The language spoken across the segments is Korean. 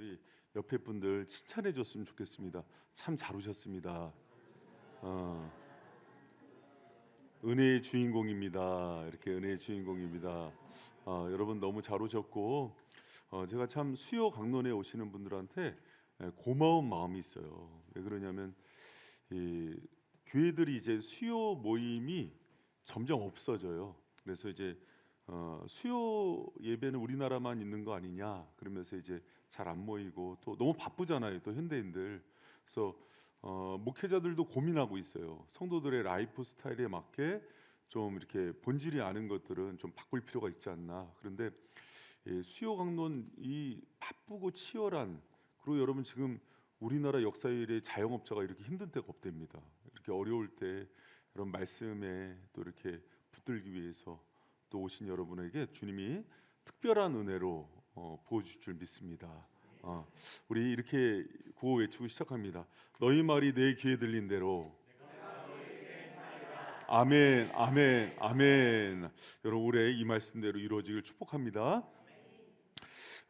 우리 옆에 분들 칭찬해 줬으면 좋겠습니다. 참 잘 오셨습니다. 은혜의 주인공입니다. 이렇게 은혜의 주인공입니다. 여러분 너무 잘 오셨고, 제가 참 수요 강론에 오시는 분들한테 고마운 마음이 있어요. 왜 그러냐면 이 교회들이 이제 수요 모임이 점점 없어져요. 그래서 이제 수요 예배는 우리나라만 있는 거 아니냐 그러면서 이제 잘 안 모이고, 또 너무 바쁘잖아요, 또 현대인들. 그래서 목회자들도 고민하고 있어요. 성도들의 라이프 스타일에 맞게 좀 이렇게 본질이 아는 것들은 좀 바꿀 필요가 있지 않나. 그런데 수요 강론 이 바쁘고 치열한, 그리고 여러분 지금 우리나라 역사일의 자영업자가 이렇게 힘든 때가 없답니다. 이렇게 어려울 때 여러분 말씀에 또 이렇게 붙들기 위해서 또 오신 여러분에게 주님이 특별한 은혜로 부어주실 줄 믿습니다. 우리 이렇게 구호 외치고 시작합니다. 너희 말이 내 귀에 들린 대로. 아멘, 아멘, 아멘. 여러분 올해 이 말씀대로 이루어지길 축복합니다.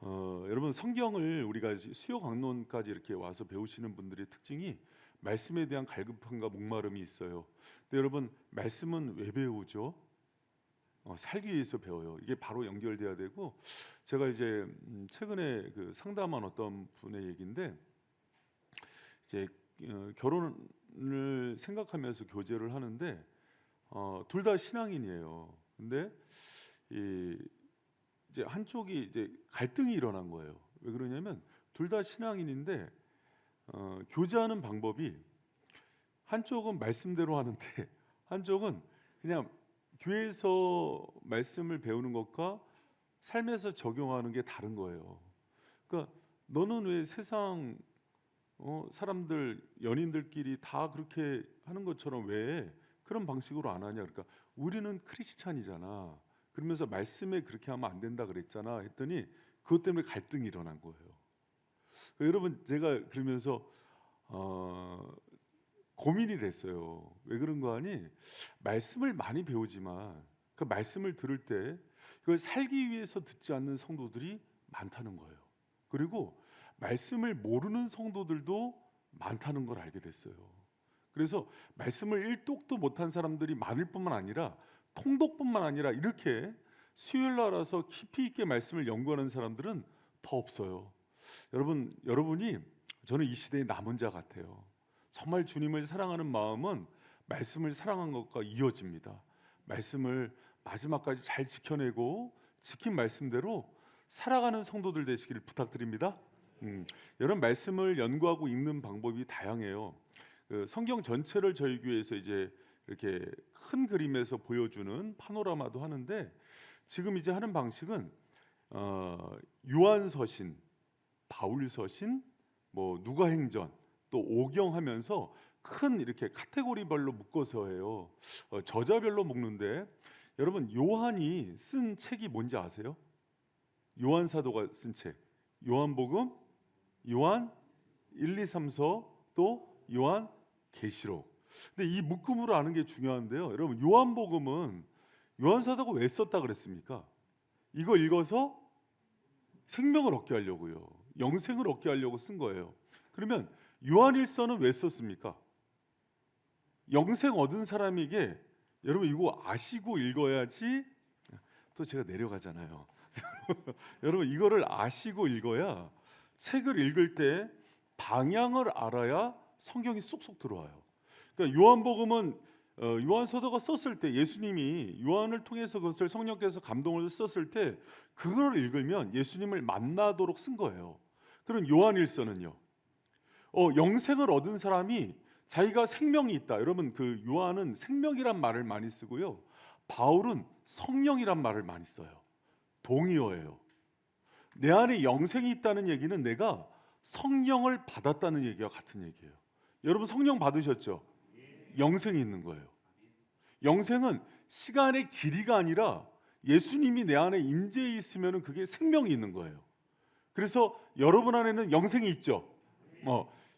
여러분 성경을 우리가 수요 강론까지 이렇게 와서 배우시는 분들의 특징이 말씀에 대한 갈급함과 목마름이 있어요. 근데 여러분 말씀은 왜 배우죠? 살기 위해서 배워요. 이게 바로 연결돼야 되고, 제가 이제 최근에 그 상담한 어떤 분의 얘기인데, 이제 결혼을 생각하면서 교제를 하는데 둘 다 신앙인이에요. 근데 이제 한쪽이 이제 갈등이 일어난 거예요. 왜 그러냐면 둘 다 신앙인인데 교제하는 방법이 한쪽은 말씀대로 하는데 한쪽은 그냥 교회에서 말씀을 배우는 것과 삶에서 적용하는 게 다른 거예요. 그러니까 너는 왜 세상 사람들 연인들끼리 다 그렇게 하는 것처럼 왜 그런 방식으로 안 하냐. 그러니까 우리는 크리스찬이잖아. 그러면서 말씀에 그렇게 하면 안 된다 그랬잖아 했더니 그것 때문에 갈등이 일어난 거예요. 여러분 제가 그러면서 고민이 됐어요. 왜 그런 거 아니? 말씀을 많이 배우지만 그 말씀을 들을 때 그걸 살기 위해서 듣지 않는 성도들이 많다는 거예요. 그리고 말씀을 모르는 성도들도 많다는 걸 알게 됐어요. 그래서 말씀을 일독도 못한 사람들이 많을 뿐만 아니라 통독뿐만 아니라 이렇게 수요일 날아서 깊이 있게 말씀을 연구하는 사람들은 더 없어요. 여러분이 저는 이 시대의 남은 자 같아요. 정말 주님을 사랑하는 마음은 말씀을 사랑한 것과 이어집니다. 말씀을 마지막까지 잘 지켜내고 지킨 말씀대로 살아가는 성도들 되시기를 부탁드립니다. 여러분 말씀을 연구하고 읽는 방법이 다양해요. 성경 전체를 저희 교회에서 이제 이렇게 큰 그림에서 보여주는 파노라마도 하는데, 지금 이제 하는 방식은 요한서신, 바울서신, 뭐 누가행전, 또 오경하면서 큰 이렇게 카테고리별로 묶어서 해요. 저자별로 묶는데, 여러분 요한이 쓴 책이 뭔지 아세요? 요한 사도가 쓴 책, 요한복음, 요한 1, 2, 3서, 또 요한 계시록. 근데 이 묶음으로 아는 게 중요한데요. 여러분 요한복음은 요한 사도가 왜 썼다 그랬습니까? 이거 읽어서 생명을 얻게 하려고요. 영생을 얻게 하려고 쓴 거예요. 그러면 요한일서는 왜 썼습니까? 영생 얻은 사람에게, 여러분 이거 아시고 읽어야지. 또 제가 내려가잖아요. 여러분 이거를 아시고 읽어야, 책을 읽을 때 방향을 알아야 성경이 쏙쏙 들어와요. 그러니까 요한복음은 요한 사도가 썼을 때, 예수님이 요한을 통해서 그것을 성령께서 감동을 썼을 때 그걸 읽으면 예수님을 만나도록 쓴 거예요. 그럼 요한일서는요, 영생을 얻은 사람이 자기가 생명이 있다. 여러분 그 요한은 생명이란 말을 많이 쓰고요, 바울은 성령이란 말을 많이 써요. 동의어예요. 내 안에 영생이 있다는 얘기는 내가 성령을 받았다는 얘기와 같은 얘기예요. 여러분 성령 받으셨죠? 영생이 있는 거예요. 영생은 시간의 길이가 아니라 예수님이 내 안에 임재해 있으면 그게 생명이 있는 거예요. 그래서 여러분 안에는 영생이 있죠.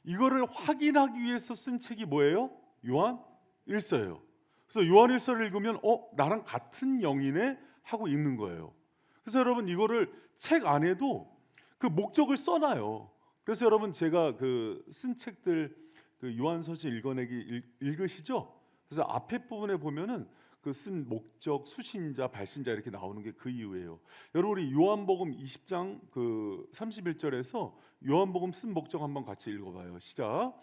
이거를 확인하기 위해서 쓴 책이 뭐예요? 요한일서예요. 그래서 요한일서를 읽으면 나랑 같은 영이네 하고 읽는 거예요. 그래서 여러분 이거를 책 안에도 그 목적을 써놔요. 그래서 여러분 제가 그 쓴 책들 그 요한서신 읽어내기 읽으시죠? 그래서 앞에 부분에 보면은 그 쓴 목적, 수신자, 발신자 이렇게 나오는 게 그 이유예요. 여러분 우리 요한복음 20장 그 31절에서 요한복음 쓴 목적 한번 같이 읽어봐요. 시작.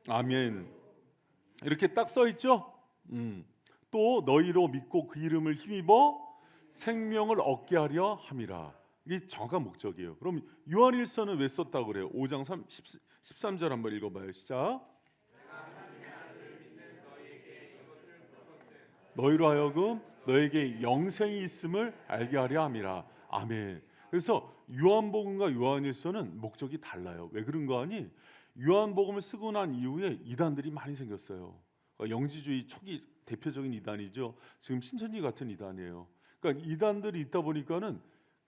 아멘. 이렇게 딱 써 있죠? 또 너희로 믿고 그 이름을 힘입어 생명을 얻게 하려 함이라. 이게 정확한 목적이에요. 그럼 요한일서는 왜 썼다고 그래요? 5장 13절 한번 읽어봐요. 시작. 너희로 하여금 너에게 영생이 있음을 알게 하려 함이라. 아멘. 그래서 요한복음과 요한일서는 목적이 달라요. 왜 그런가 하니 요한복음을 쓰고 난 이후에 이단들이 많이 생겼어요. 영지주의 초기 대표적인 이단이죠. 지금 신천지 같은 이단이에요. 그러니까 이단들이 있다 보니까는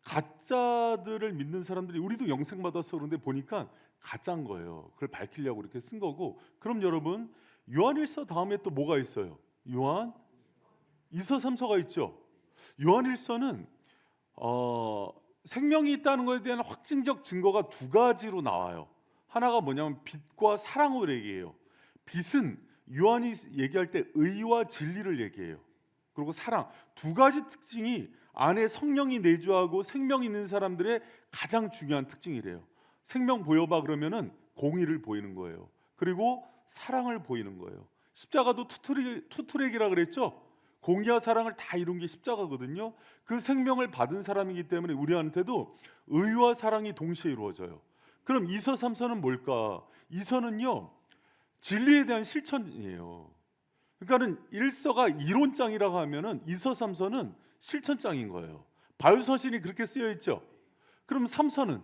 가짜들을 믿는 사람들이 우리도 영생 받았어 그런데 보니까 가짜인 거예요. 그걸 밝히려고 이렇게 쓴 거고. 그럼 여러분 요한일서 다음에 또 뭐가 있어요? 요한 2서 3서가 있죠. 요한일서는 생명이 있다는 것에 대한 확증적 증거가 두 가지로 나와요. 하나가 뭐냐면 빛과 사랑을 얘기해요. 빛은 요한이 얘기할 때 의와 진리를 얘기해요. 그리고 사랑, 두 가지 특징이 안에 성령이 내주하고 생명이 있는 사람들의 가장 중요한 특징이래요. 생명 보여봐 그러면은 공의를 보이는 거예요. 그리고 사랑을 보이는 거예요. 십자가도 투트랙이라 그랬죠. 공의와 사랑을 다 이룬 게 십자가거든요. 그 생명을 받은 사람이기 때문에 우리한테도 의와 사랑이 동시에 이루어져요. 그럼 2서 3서는 뭘까? 2서는요 진리에 대한 실천이에요. 그러니까는 1서가 이론장이라고 하면은 2서 3서는 실천장인 거예요. 바울서신이 그렇게 쓰여 있죠. 그럼 3서는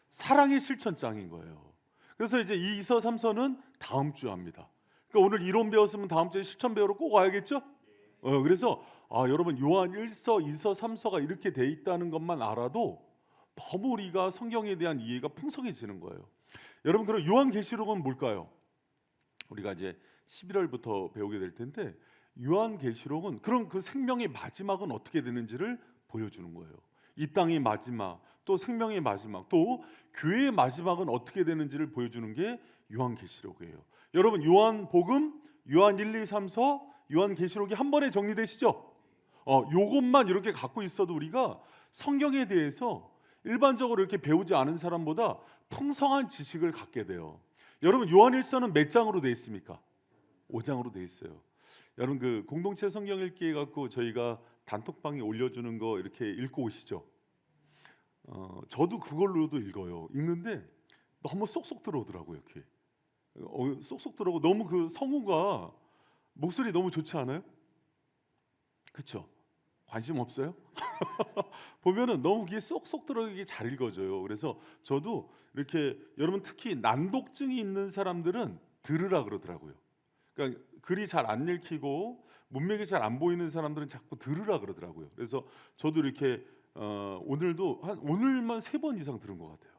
사랑의 실천장인 거예요. 그래서 이제 2서 3서는 다음 주에 합니다. 그러니까 오늘 이론 배웠으면 다음 주에 실천 배우러 꼭 와야겠죠? 그래서 여러분 요한 1서, 2서, 3서가 이렇게 돼 있다는 것만 알아도 너무 우리가 성경에 대한 이해가 풍성해지는 거예요. 여러분 그럼 요한계시록은 뭘까요? 우리가 이제 11월부터 배우게 될 텐데 요한계시록은 그럼 그 생명의 마지막은 어떻게 되는지를 보여주는 거예요. 이 땅의 마지막, 또 생명의 마지막, 또 교회의 마지막은 어떻게 되는지를 보여주는 게 요한계시록이에요. 여러분 요한복음, 요한 1, 2, 3서, 요한계시록이 한 번에 정리되시죠? 요것만 이렇게 갖고 있어도 우리가 성경에 대해서 일반적으로 이렇게 배우지 않은 사람보다 풍성한 지식을 갖게 돼요. 여러분 요한일서는 몇 장으로 되어 있습니까? 5장으로 되어 있어요. 여러분 그 공동체 성경 읽기 갖고 저희가 단톡방에 올려주는 거 이렇게 읽고 오시죠? 저도 그걸로도 읽어요. 읽는데 너무 쏙쏙 들어오더라고요. 이렇게 쏙쏙 들어오고 너무 그 성우가 목소리 너무 좋지 않아요? 그렇죠? 관심 없어요? 보면은 너무 귀에 쏙쏙 들어가게 잘 읽어져요. 그래서 저도 이렇게 여러분 특히 난독증이 있는 사람들은 들으라 그러더라고요. 그러니까 글이 잘 안 읽히고 문맥이 잘 안 보이는 사람들은 자꾸 들으라 그러더라고요. 그래서 저도 이렇게 오늘도 오늘만 3번 이상 들은 것 같아요.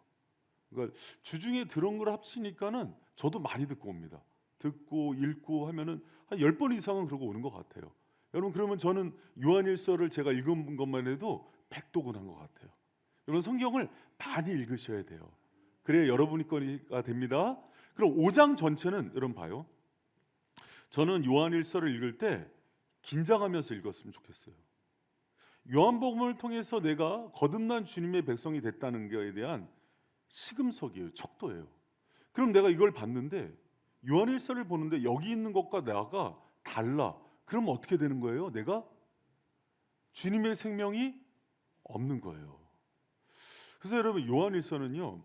그러니까 주중에 들은 걸 합치니까는 저도 많이 듣고 옵니다. 듣고 읽고 하면은 한 10번 이상은 그러고 오는 것 같아요. 여러분 그러면 저는 요한일서를 제가 읽은 것만 해도 100도군한 것 같아요. 여러분 성경을 많이 읽으셔야 돼요. 그래야 여러분이 거가 됩니다. 그럼 5장 전체는 여러분 봐요. 저는 요한일서를 읽을 때 긴장하면서 읽었으면 좋겠어요. 요한복음을 통해서 내가 거듭난 주님의 백성이 됐다는 것에 대한 시금석이에요. 척도예요. 그럼 내가 이걸 봤는데 요한일서를 보는데 여기 있는 것과 내가 달라. 그럼 어떻게 되는 거예요? 내가 주님의 생명이 없는 거예요. 그래서 여러분 요한일서는요.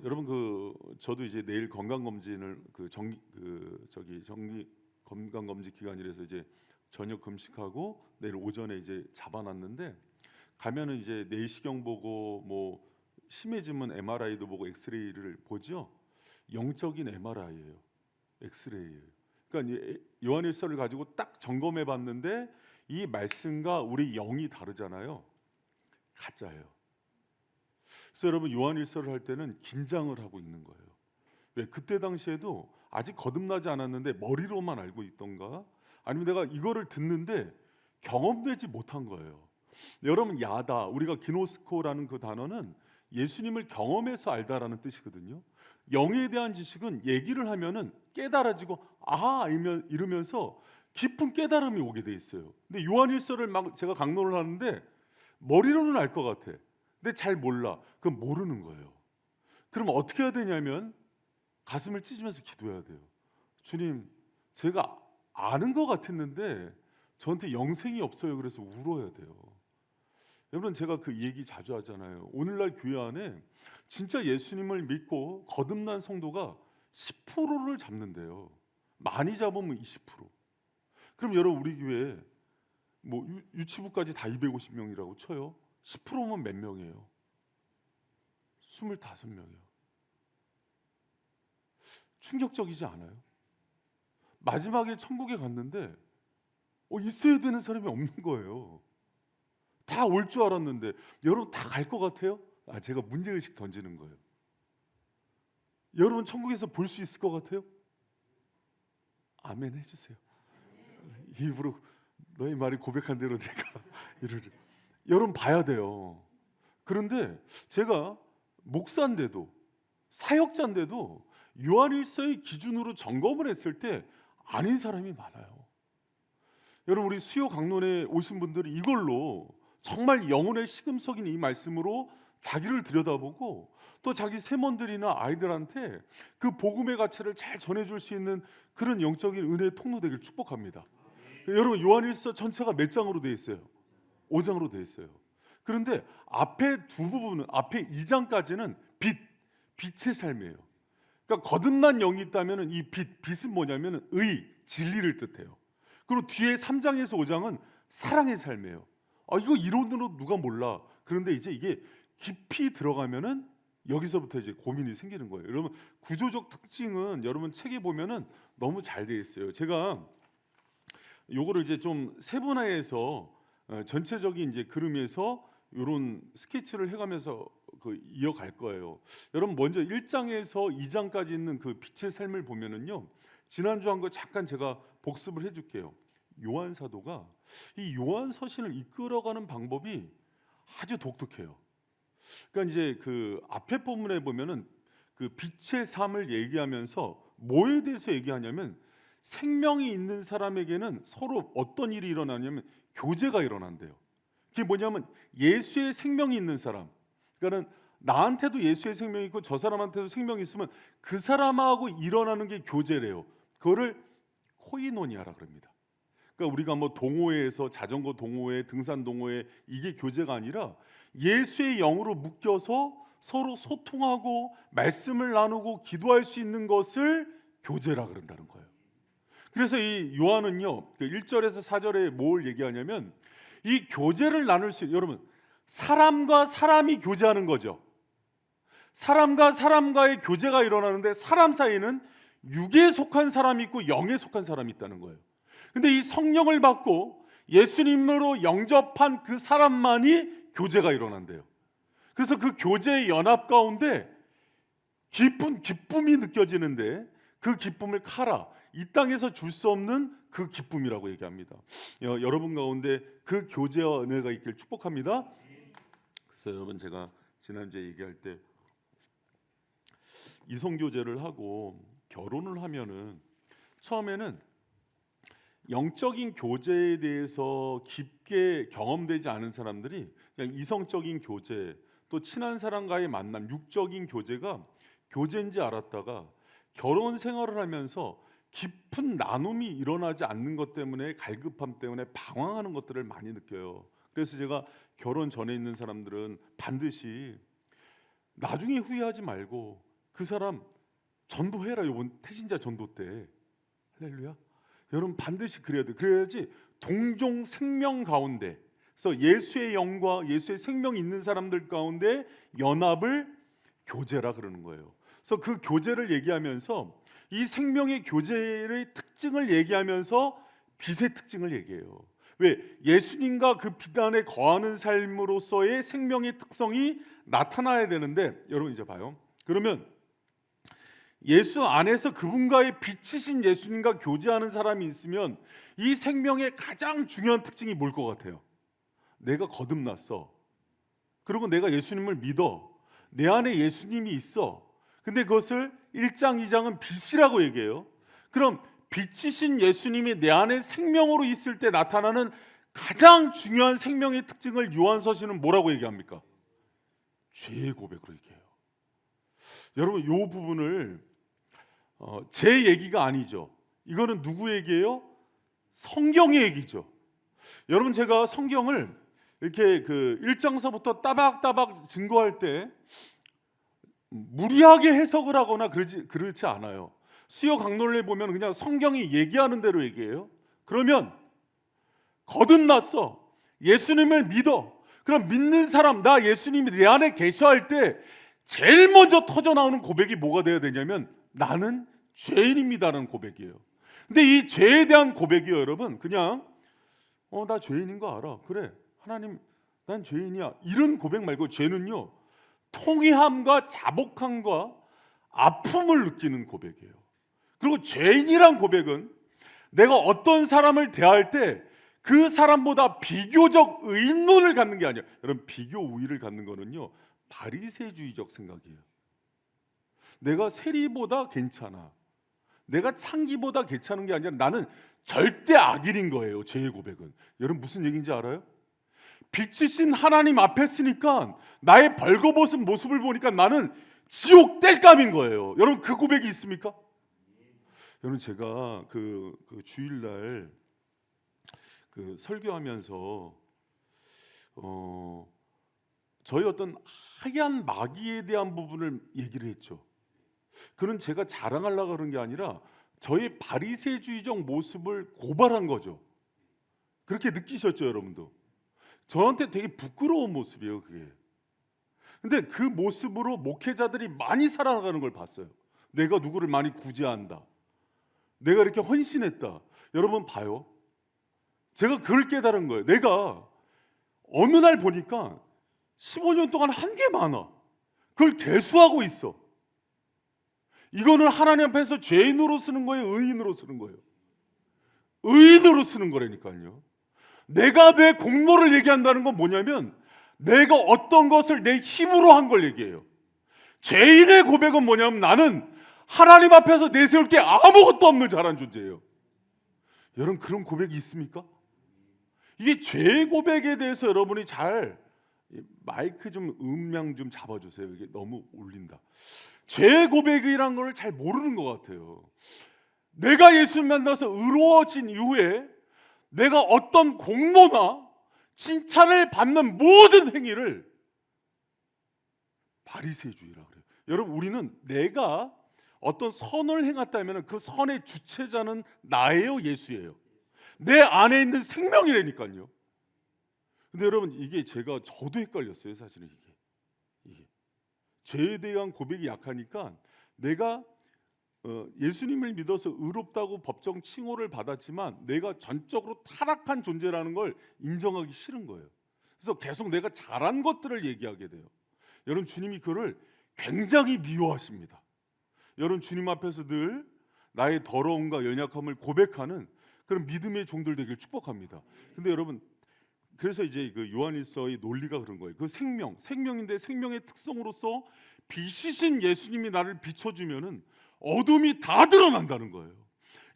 여러분 저도 이제 내일 건강검진을 정기 건강검진 기간이라서 이제 저녁 금식하고 내일 오전에 이제 잡아놨는데 가면은 이제 내시경 보고 뭐 심해지면 MRI도 보고 엑스레이를 보죠. 영적인 MRI예요. 엑스레이예요. 그러니까 요한일서를 가지고 딱 점검해 봤는데 이 말씀과 우리 영이 다르잖아요. 가짜예요. 그래서 여러분 요한일서를 할 때는 긴장을 하고 있는 거예요. 왜? 그때 당시에도 아직 거듭나지 않았는데 머리로만 알고 있던가 아니면 내가 이거를 듣는데 경험되지 못한 거예요. 여러분, 야다, 우리가 기노스코라는 그 단어는 예수님을 경험해서 알다라는 뜻이거든요. 영에 대한 지식은 얘기를 하면은 깨달아지고 아하 이러면서 깊은 깨달음이 오게 돼 있어요. 근데 요한일서를 막 제가 강론을 하는데 머리로는 알 것 같아. 근데 잘 몰라. 그럼 모르는 거예요. 그럼 어떻게 해야 되냐면 가슴을 찢으면서 기도해야 돼요. 주님, 제가 아는 것 같았는데 저한테 영생이 없어요. 그래서 울어야 돼요. 여러분, 제가 그 얘기 자주 하잖아요. 오늘날 교회 안에 진짜 예수님을 믿고 거듭난 성도가 10%를 잡는데요. 많이 잡으면 20%. 그럼 여러분, 우리 교회 뭐 유치부까지 다 250명이라고 쳐요. 10%면 몇 명이에요? 25명이요. 충격적이지 않아요? 마지막에 천국에 갔는데 있어야 되는 사람이 없는 거예요. 다 올 줄 알았는데. 여러분, 다 갈 것 같아요? 제가 문제의식 던지는 거예요. 여러분, 천국에서 볼 수 있을 것 같아요? 아멘 해주세요. 입으로 너희 말이 고백한 대로 내가 이르리. 여러분, 봐야 돼요. 그런데 제가 목사인데도 사역자인데도 요한일서의 기준으로 점검을 했을 때 아닌 사람이 많아요. 여러분, 우리 수요 강론에 오신 분들이 이걸로 정말 영혼의 시금석인 이 말씀으로 자기를 들여다보고 또 자기 세몬들이나 아이들한테 그 복음의 가치를 잘 전해줄 수 있는 그런 영적인 은혜의 통로 되길 축복합니다. 여러분, 요한일서 전체가 몇 장으로 되어 있어요? 5장으로 되어 있어요. 그런데 앞에 두 부분은, 앞에 2장까지는 빛의 삶이에요. 그러니까 거듭난 영이 있다면 이 빛은 뭐냐면 진리를 뜻해요. 그리고 뒤에 3장에서 5장은 사랑의 삶이에요. 이거 이론으로 누가 몰라. 그런데 이제 이게 깊이 들어가면은 여기서부터 이제 고민이 생기는 거예요. 여러분, 구조적 특징은 여러분 책에 보면은 너무 잘 돼 있어요. 제가 요거를 이제 좀 세분화해서 전체적인 이제 그림에서 이런 스케치를 해가면서 이어갈 거예요. 여러분, 먼저 1장에서 2장까지 있는 그 빛의 삶을 보면은요, 지난주 한 거 잠깐 제가 복습을 해줄게요. 요한 사도가 이 요한 서신을 이끌어가는 방법이 아주 독특해요. 그러니까 이제 그 앞에 본문에 보면은 그 빛의 삶을 얘기하면서 뭐에 대해서 얘기하냐면 생명이 있는 사람에게는 서로 어떤 일이 일어나냐면 교제가 일어난대요. 그게 뭐냐면 예수의 생명이 있는 사람, 그러니까는 나한테도 예수의 생명이 있고 저 사람한테도 생명이 있으면 그 사람하고 일어나는 게 교제래요. 그거를 코이노니아라 그럽니다. 그러니까 우리가 뭐 동호회에서 자전거 동호회, 등산 동호회, 이게 교제가 아니라 예수의 영으로 묶여서 서로 소통하고 말씀을 나누고 기도할 수 있는 것을 교제라 그런다는 거예요. 그래서 이 요한은요, 1절에서 4절에 뭘 얘기하냐면 이 교제를 나눌 수, 여러분, 사람과 사람이 교제하는 거죠. 사람과 사람과의 교제가 일어나는데 사람 사이에는 육에 속한 사람이 있고 영에 속한 사람이 있다는 거예요. 근데 이 성령을 받고 예수님으로 영접한 그 사람만이 교제가 일어난대요. 그래서 그 교제의 연합 가운데 기쁨이 느껴지는데 그 기쁨을 카라, 이 땅에서 줄 수 없는 그 기쁨이라고 얘기합니다. 여러분 가운데 그 교제와 은혜가 있길 축복합니다. 그래서 여러분, 제가 지난주에 얘기할 때 이성교제를 하고 결혼을 하면은 처음에는 영적인 교제에 대해서 깊게 경험되지 않은 사람들이 그냥 이성적인 교제, 또 친한 사람과의 만남, 육적인 교제가 교제인지 알았다가 결혼 생활을 하면서 깊은 나눔이 일어나지 않는 것 때문에, 갈급함 때문에 방황하는 것들을 많이 느껴요. 그래서 제가 결혼 전에 있는 사람들은 반드시 나중에 후회하지 말고 그 사람 전도해라. 이번 태신자 전도 때, 할렐루야. 여러분, 반드시 그래야 돼. 그래야지 동종 생명 가운데, 그래서 예수의 영과 예수의 생명이 있는 사람들 가운데 연합을 교제라 그러는 거예요. 그래서 그 교제를 얘기하면서 이 생명의 교제의 특징을 얘기하면서 빛의 특징을 얘기해요. 왜? 예수님과 그 빛 안에 거하는 삶으로서의 생명의 특성이 나타나야 되는데, 여러분 이제 봐요. 그러면 예수 안에서 그분과의 빛이신 예수님과 교제하는 사람이 있으면 이 생명의 가장 중요한 특징이 뭘 것 같아요? 내가 거듭났어. 그리고 내가 예수님을 믿어. 내 안에 예수님이 있어. 근데 그것을 1장 2장은 빛이라고 얘기해요. 그럼 빛이신 예수님이 내 안에 생명으로 있을 때 나타나는 가장 중요한 생명의 특징을 요한서신은 뭐라고 얘기합니까? 죄의 고백으로 얘기해요. 여러분, 이 부분을 제 얘기가 아니죠. 이거는 누구 얘기예요? 성경의 얘기죠. 여러분, 제가 성경을 이렇게 그 1장서부터 따박따박 증거할 때 무리하게 해석을 하거나 그렇지 않아요. 수요 강론에 보면 그냥 성경이 얘기하는 대로 얘기해요. 그러면 거듭났어. 예수님을 믿어. 그럼 믿는 사람, 나 예수님이 내 안에 계셔할 때 제일 먼저 터져 나오는 고백이 뭐가 돼야 되냐면 나는 죄인입니다라는 고백이에요. 근데 이 죄에 대한 고백이요, 여러분, 그냥 나 죄인인 거 알아. 그래, 하나님, 난 죄인이야. 이런 고백 말고 죄는요, 통회함과 자복함과 아픔을 느끼는 고백이에요. 그리고 죄인이란 고백은 내가 어떤 사람을 대할 때 그 사람보다 비교적 의인론을 갖는 게 아니에요. 여러분, 비교 우위를 갖는 거는요, 바리새주의적 생각이에요. 내가 세리보다 괜찮아, 내가 창기보다 괜찮은 게 아니라 나는 절대 악인인 거예요. 죄의 고백은. 여러분, 무슨 얘기인지 알아요? 빛이신 하나님 앞에 있으니까 나의 벌거벗은 모습을 보니까 나는 지옥 땔감인 거예요. 여러분, 그 고백이 있습니까? 여러분, 제가 그 주일날 그 설교하면서 저희 어떤 하얀 마귀에 대한 부분을 얘기를 했죠. 그는 제가 자랑하려고 그런 게 아니라 저의 바리새주의적 모습을 고발한 거죠. 그렇게 느끼셨죠, 여러분도? 저한테 되게 부끄러운 모습이에요, 그게. 근데 그 모습으로 목회자들이 많이 살아가는 걸 봤어요. 내가 누구를 많이 구제한다, 내가 이렇게 헌신했다. 여러분 봐요. 제가 그걸 깨달은 거예요. 내가 어느 날 보니까 15년 동안 한 게 많아. 그걸 개수하고 있어. 이거는 하나님 앞에서 죄인으로 쓰는 거예요, 의인으로 쓰는 거예요? 의인으로 쓰는 거라니까요. 내가 내 공로를 얘기한다는 건 뭐냐면 내가 어떤 것을 내 힘으로 한 걸 얘기해요. 죄인의 고백은 뭐냐면 나는 하나님 앞에서 내세울 게 아무것도 없는 잘한 존재예요. 여러분, 그런 고백이 있습니까? 이게 죄의 고백에 대해서 여러분이 잘, 마이크 좀 음량 좀 잡아주세요. 이게 너무 울린다. 죄의 고백이란 걸 잘 모르는 것 같아요. 내가 예수님 만나서 의로워진 이후에 내가 어떤 공로나 칭찬을 받는 모든 행위를 바리새주의라 그래요. 여러분, 우리는 내가 어떤 선을 행했다면 그 선의 주체자는 나예요, 예수예요? 내 안에 있는 생명이라니까요. 근데 여러분, 이게 저도 헷갈렸어요, 사실은. 이게 죄에 대한 고백이 약하니까 내가 예수님을 믿어서 의롭다고 법정 칭호를 받았지만 내가 전적으로 타락한 존재라는 걸 인정하기 싫은 거예요. 그래서 계속 내가 잘한 것들을 얘기하게 돼요. 여러분, 주님이 그를 굉장히 미워하십니다. 여러분, 주님 앞에서 늘 나의 더러움과 연약함을 고백하는 그런 믿음의 종들 되길 축복합니다. 근데 여러분, 그래서 이제 그 요한일서의 논리가 그런 거예요. 그 생명인데 생명의 특성으로서 빛이신 예수님이 나를 비춰주면은 어둠이 다 드러난다는 거예요.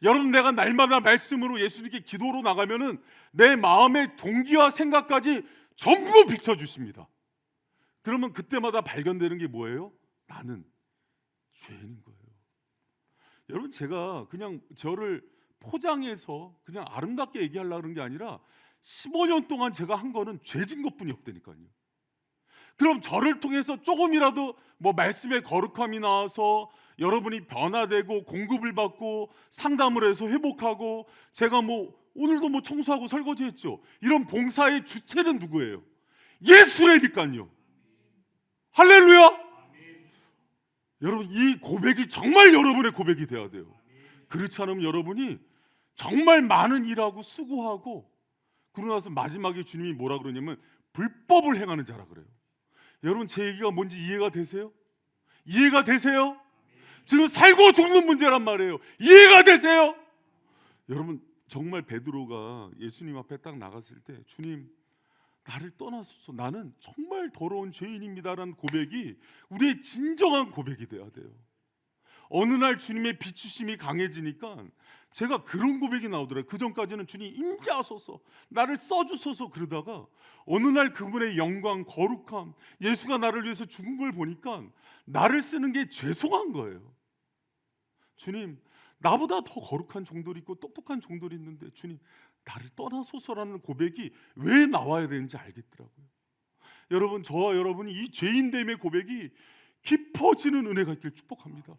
여러분, 내가 날마다 말씀으로 예수님께 기도로 나가면은 내 마음의 동기와 생각까지 전부 비춰주십니다. 그러면 그때마다 발견되는 게 뭐예요? 나는 죄인인 거예요. 여러분, 제가 그냥 저를 포장해서 그냥 아름답게 얘기하려고 그런 게 아니라 15년 동안 제가 한 거는 죄진 것뿐이 없다니까요. 그럼 저를 통해서 조금이라도 뭐 말씀의 거룩함이 나와서 여러분이 변화되고 공급을 받고 상담을 해서 회복하고, 제가 뭐 오늘도 뭐 청소하고 설거지했죠. 이런 봉사의 주체는 누구예요? 예수라니까요. 할렐루야. 여러분, 이 고백이 정말 여러분의 고백이 돼야 돼요. 그렇지 않으면 여러분이 정말 많은 일하고 수고하고 그러고 나서 마지막에 주님이 뭐라 그러냐면 불법을 행하는 자라 그래요. 여러분, 제 얘기가 뭔지 이해가 되세요? 이해가 되세요? 지금 살고 죽는 문제란 말이에요. 이해가 되세요? 여러분, 정말 베드로가 예수님 앞에 딱 나갔을 때 주님, 나를 떠나소서, 나는 정말 더러운 죄인입니다라는 고백이 우리의 진정한 고백이 돼야 돼요. 어느 날 주님의 비추심이 강해지니까 제가 그런 고백이 나오더라고요. 그 전까지는 주님 임재하소서, 나를 써주소서 그러다가 어느 날 그분의 영광, 거룩함, 예수가 나를 위해서 죽은 걸 보니까 나를 쓰는 게 죄송한 거예요. 주님, 나보다 더 거룩한 종들이 있고 똑똑한 종들이 있는데 주님, 나를 떠나소서라는 고백이 왜 나와야 되는지 알겠더라고요. 여러분, 저와 여러분이 이 죄인됨의 고백이 깊어지는 은혜가 있길 축복합니다.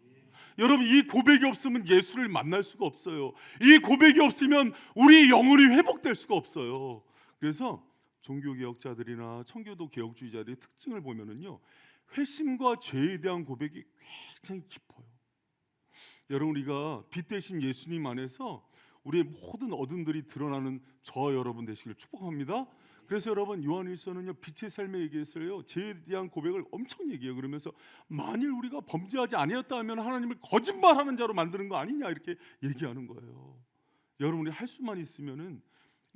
여러분, 이 고백이 없으면 예수를 만날 수가 없어요. 이 고백이 없으면 우리 영혼이 회복될 수가 없어요. 그래서 종교개혁자들이나 청교도 개혁주의자들의 특징을 보면은요, 회심과 죄에 대한 고백이 굉장히 깊어요. 여러분, 우리가 빛 대신 예수님 안에서 우리의 모든 어둠들이 드러나는 저와 여러분 되시길 축복합니다. 그래서 여러분, 요한일서는요, 빛의 삶에 얘기했어요. 죄에 대한 고백을 엄청 얘기해요. 그러면서 만일 우리가 범죄하지 아니었다 하면 하나님을 거짓말하는 자로 만드는 거 아니냐, 이렇게 얘기하는 거예요. 여러분이 할 수만 있으면은,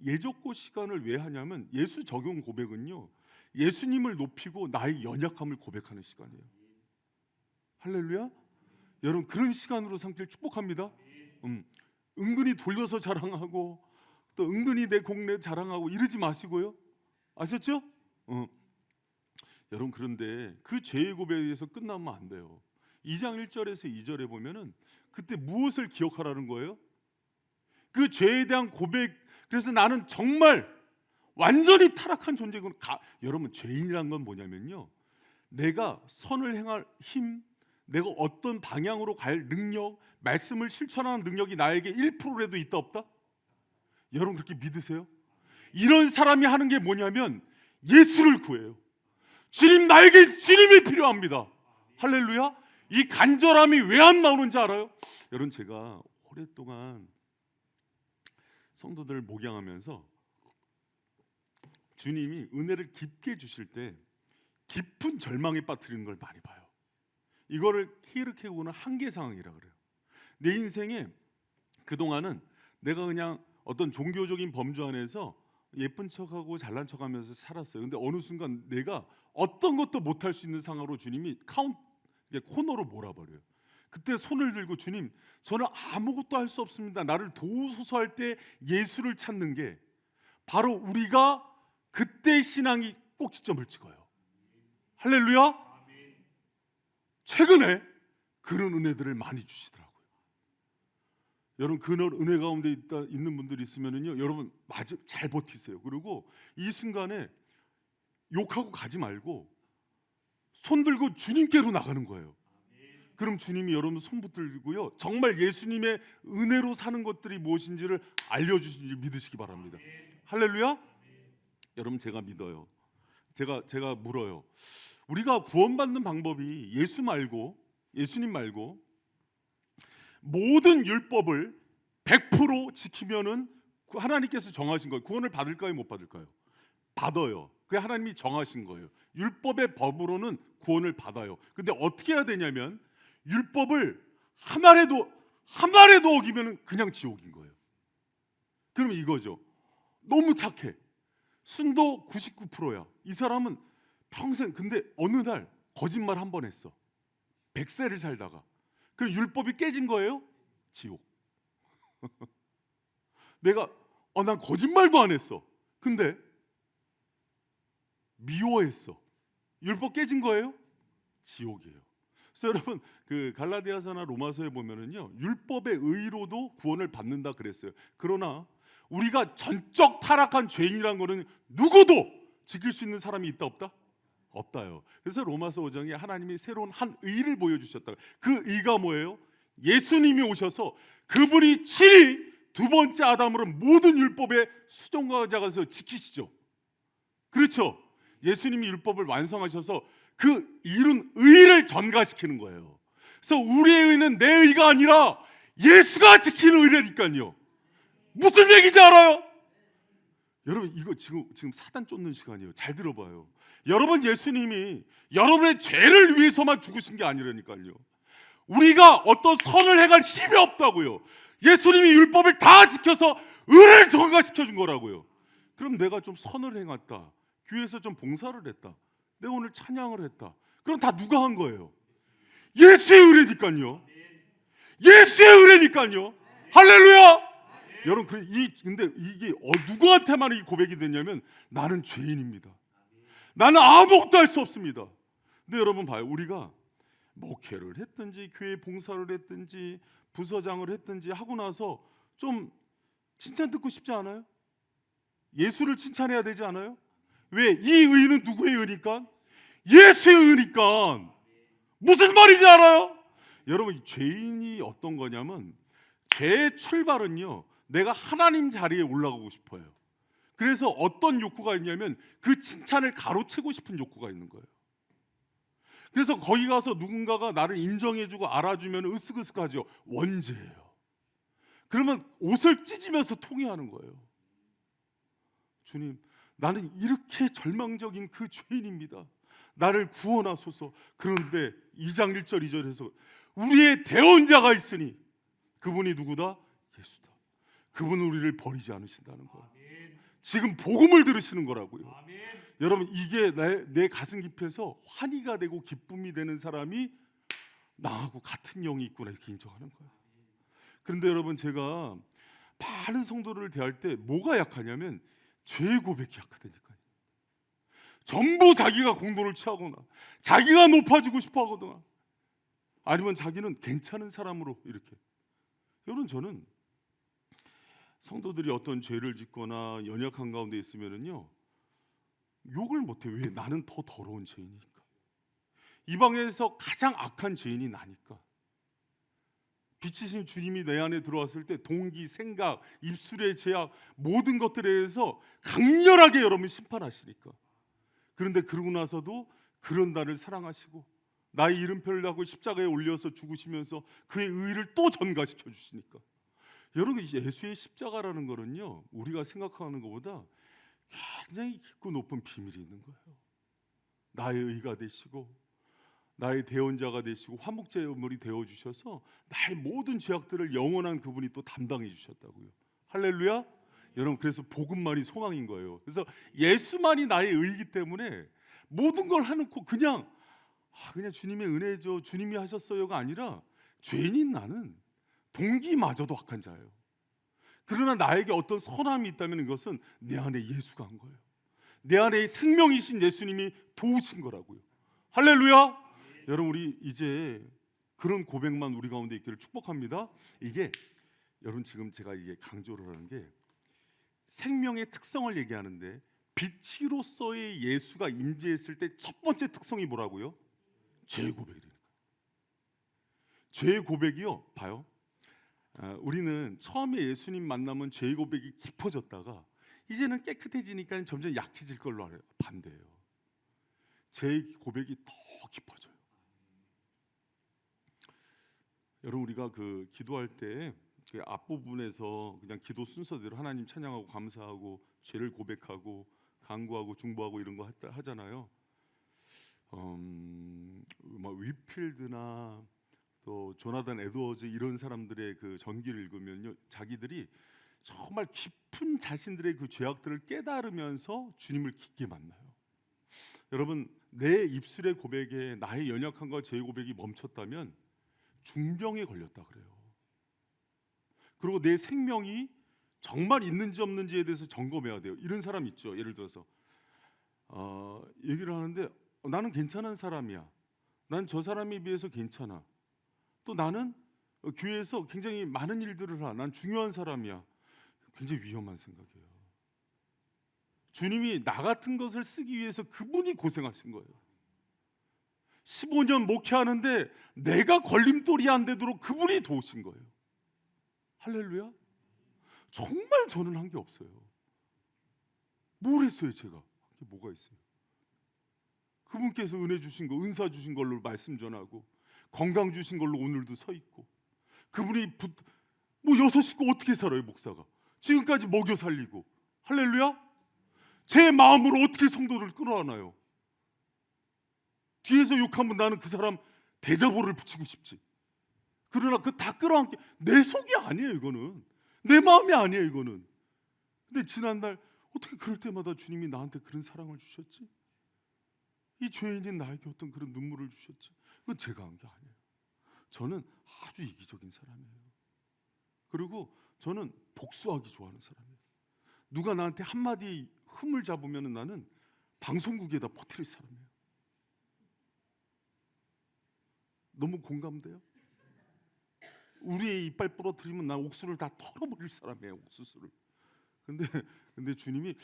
예적고 시간을 왜 하냐면 예수 적용 고백은요, 예수님을 높이고 나의 연약함을 고백하는 시간이에요. 할렐루야. 여러분, 그런 시간으로 삼길 축복합니다. 은근히 돌려서 자랑하고 또 은근히 내 공내 자랑하고 이러지 마시고요. 아셨죠? 여러분, 그런데 그 죄의 고백에서 끝나면 안 돼요. 2장 1절에서 2절에 보면은 그때 무엇을 기억하라는 거예요? 그 죄에 대한 고백. 그래서 나는 정말 완전히 타락한 존재고, 여러분, 죄인이란 건 뭐냐면요, 내가 선을 행할 힘, 내가 어떤 방향으로 갈 능력, 말씀을 실천하는 능력이 나에게 1%라도 있다 없다? 여러분, 그렇게 믿으세요? 이런 사람이 하는 게 뭐냐면 예수를 구해요. 주님, 나에게 주님이 필요합니다. 할렐루야. 이 간절함이 왜 안 나오는지 알아요? 여러분, 제가 오랫동안 성도들 목양하면서 주님이 은혜를 깊게 주실 때 깊은 절망에 빠뜨리는 걸 많이 봐요. 이거를 키르케고는 한계 상황이라 그래요. 내 인생에 그동안은 내가 그냥 어떤 종교적인 범주 안에서 예쁜 척하고 잘난 척하면서 살았어요. 근데 어느 순간 내가 어떤 것도 못할 수 있는 상황으로 주님이 코너로 몰아버려요. 그때 손을 들고, 주님, 저는 아무것도 할 수 없습니다, 나를 도우소서 할 때 예수를 찾는 게 바로 우리가 그때 신앙이 꼭지점을 찍어요. 할렐루야. 최근에 그런 은혜들을 많이 주시더라고요. 여러분, 그런 은혜 가운데 있는 분들이 있으면은요, 여러분 잘 버티세요. 그리고 이 순간에 욕하고 가지 말고 손 들고 주님께로 나가는 거예요. 그럼 주님이 여러분 손 붙들고요, 정말 예수님의 은혜로 사는 것들이 무엇인지를 알려주시는지 믿으시기 바랍니다. 할렐루야. 여러분, 제가 믿어요. 제가 물어요. 우리가 구원받는 방법이 예수님 말고 모든 율법을 100% 지키면은 하나님께서 정하신 거예요. 구원을 받을까요, 못 받을까요? 받아요. 그게 하나님이 정하신 거예요. 율법의 법으로는 구원을 받아요. 근데 어떻게 해야 되냐면, 율법을 한 알에도 어기면은 그냥 지옥인 거예요. 그러면 이거죠. 너무 착해. 순도 99%야. 이 사람은 평생, 근데 어느 날 거짓말 한 번 했어. 100세를 살다가. 그럼 율법이 깨진 거예요? 지옥. 내가 난 거짓말도 안 했어. 근데 미워했어. 율법 깨진 거예요? 지옥이에요. 그래서 여러분, 그 갈라디아서나 로마서에 보면은요, 율법의 의로도 구원을 받는다 그랬어요. 그러나 우리가 전적 타락한 죄인이란 거는 누구도 지킬 수 있는 사람이 있다 없다? 없다요. 그래서 로마서 5장에 하나님이 새로운 한 의를 보여주셨다. 그 의가 뭐예요? 예수님이 오셔서 그분이 친히 두 번째 아담으로 모든 율법의 수종자가 되어서 지키시죠. 그렇죠? 예수님이 율법을 완성하셔서 그 이룬 의를 전가시키는 거예요. 그래서 우리의 의는 내 의가 아니라 예수가 지키는 의라니까요. 무슨 얘기인지 알아요? 여러분, 이거 지금 사단 쫓는 시간이에요. 잘 들어봐요. 여러분, 예수님이 여러분의 죄를 위해서만 죽으신 게 아니라니까요. 우리가 어떤 선을 행할 힘이 없다고요. 예수님이 율법을 다 지켜서 의를 전가시켜 준 거라고요. 그럼 내가 좀 선을 행했다, 교회에서 좀 봉사를 했다, 내가 오늘 찬양을 했다, 그럼 다 누가 한 거예요? 예수의 의뢰니까요. 예수의 의뢰니까요. 할렐루야. 여러분, 근데 이게 누구한테만 이 고백이 됐냐면 나는 죄인입니다. 나는 아무것도 할 수 없습니다. 근데 여러분 봐요. 우리가 목회를 했든지 교회 봉사를 했든지 부서장을 했든지 하고 나서 좀 칭찬 듣고 싶지 않아요? 예수를 칭찬해야 되지 않아요? 왜? 이 의는 누구의 의니까? 예수의 의니까. 무슨 말인지 알아요? 여러분, 죄인이 어떤 거냐면 죄의 출발은요, 내가 하나님 자리에 올라가고 싶어요. 그래서 어떤 욕구가 있냐면 그 칭찬을 가로채고 싶은 욕구가 있는 거예요. 그래서 거기 가서 누군가가 나를 인정해주고 알아주면 으쓱으쓱하죠. 원죄예요. 그러면 옷을 찢으면서 통회하는 거예요. 주님, 나는 이렇게 절망적인 그 죄인입니다. 나를 구원하소서. 그런데 2장 1절 2절에서 우리의 대언자가 있으니 그분이 누구다? 예수다. 그분은 우리를 버리지 않으신다는 거예요. 지금 복음을 들으시는 거라고요. 여러분, 이게 내 가슴 깊이에서 환희가 되고 기쁨이 되는 사람이 나하고 같은 영이 있구나, 이렇게 인정하는 거예요. 그런데 여러분, 제가 많은 성도를 대할 때 뭐가 약하냐면 죄의 고백이 약하다니까요. 전부 자기가 공로를 취하거나 자기가 높아지고 싶어 하거나 아니면 자기는 괜찮은 사람으로 이렇게. 여러분, 저는 성도들이 어떤 죄를 짓거나 연약한 가운데 있으면은요, 욕을 못해. 왜? 나는 더 더러운 죄인이니까. 이 방에서 가장 악한 죄인이 나니까. 빛이신 주님이 내 안에 들어왔을 때 동기, 생각, 입술의 죄악, 모든 것들에 대해서 강렬하게 여러분 심판하시니까. 그런데 그러고 나서도 그런 나를 사랑하시고 나의 이름표를 달고 십자가에 올려서 죽으시면서 그의 의를 또 전가시켜 주시니까. 여러분, 예수의 십자가라는 거는요, 우리가 생각하는 것보다 굉장히 깊고 높은 비밀이 있는 거예요. 나의 의가 되시고 나의 대언자가 되시고 화목제물이 되어 주셔서 나의 모든 죄악들을 영원한 그분이 또 담당해 주셨다고요. 할렐루야. 여러분, 그래서 복음만이 소망인 거예요. 그래서 예수만이 나의 의이기 때문에 모든 걸 해놓고 그냥 주님의 은혜죠, 주님이 하셨어요가 아니라 죄인인 나는 동기마저도 악한 자예요. 그러나 나에게 어떤 선함이 있다면 이것은 내 안에 예수가 한 거예요. 내 안에 생명이신 예수님이 도우신 거라고요. 할렐루야. 여러분, 우리 이제 그런 고백만 우리 가운데 있기를 축복합니다. 이게 여러분, 지금 제가 이게 강조를 하는 게 생명의 특성을 얘기하는데 빛으로서의 예수가 임재했을 때 첫 번째 특성이 뭐라고요? 죄의 고백이라니까. 죄의 고백이요, 봐요. 우리는 처음에 예수님 만나면 죄의 고백이 깊어졌다가 이제는 깨끗해지니까 점점 약해질 걸로 알아요. 반대예요. 죄의 고백이 더 깊어져요. 여러분, 우리가 그 기도할 때 그 앞부분에서 그냥 기도 순서대로 하나님 찬양하고 감사하고 죄를 고백하고 간구하고 중보하고 이런 거 하잖아요. 뭐 위필드나 또 조나단 에드워즈 이런 사람들의 그 전기를 읽으면요, 자기들이 정말 깊은 자신들의 그 죄악들을 깨달으면서 주님을 깊게 만나요. 여러분, 내 입술의 고백에 나의 연약함과 죄의 고백이 멈췄다면 중병에 걸렸다 그래요. 그리고 내 생명이 정말 있는지 없는지에 대해서 점검해야 돼요. 이런 사람 있죠. 예를 들어서 얘기를 하는데 나는 괜찮은 사람이야. 난 저 사람에 비해서 괜찮아. 또 나는 교회에서 굉장히 많은 일들을 하. 난 중요한 사람이야. 굉장히 위험한 생각이에요. 주님이 나 같은 것을 쓰기 위해서 그분이 고생하신 거예요. 15년 목회하는데 내가 걸림돌이 안 되도록 그분이 도우신 거예요. 할렐루야. 정말 저는 한 게 없어요. 뭘 했어요? 제가 한 게 뭐가 있어요? 그분께서 은혜 주신 거, 은사 주신 걸로 말씀 전하고 건강 주신 걸로 오늘도 서 있고, 그분이 뭐 6식구 어떻게 살아요? 목사가 지금까지 먹여 살리고. 할렐루야. 제 마음으로 어떻게 성도를 끌어안아요? 뒤에서 욕하면 나는 그 사람 대자보를 붙이고 싶지. 그러나 그 다 끌어안게 내 속이 아니에요. 이거는 내 마음이 아니에요. 이거는. 근데 지난날 어떻게 그럴 때마다 주님이 나한테 그런 사랑을 주셨지? 이 죄인인 나에게 어떤 그런 눈물을 주셨지? 그건 제가 한 게 아니에요. 저는 아주 이기적인 사람이에요. 그리고 저는 복수하기 좋아하는 사람이에요. 누가 나한테 한마디 흠을 잡으면 나는 방송국에다 퍼뜨릴 사람이에요. 너무 공감돼요? 우리의 이빨 부러뜨리면 난 옥수를 다 털어버릴 사람이에요. 옥수수를. 근데 주님이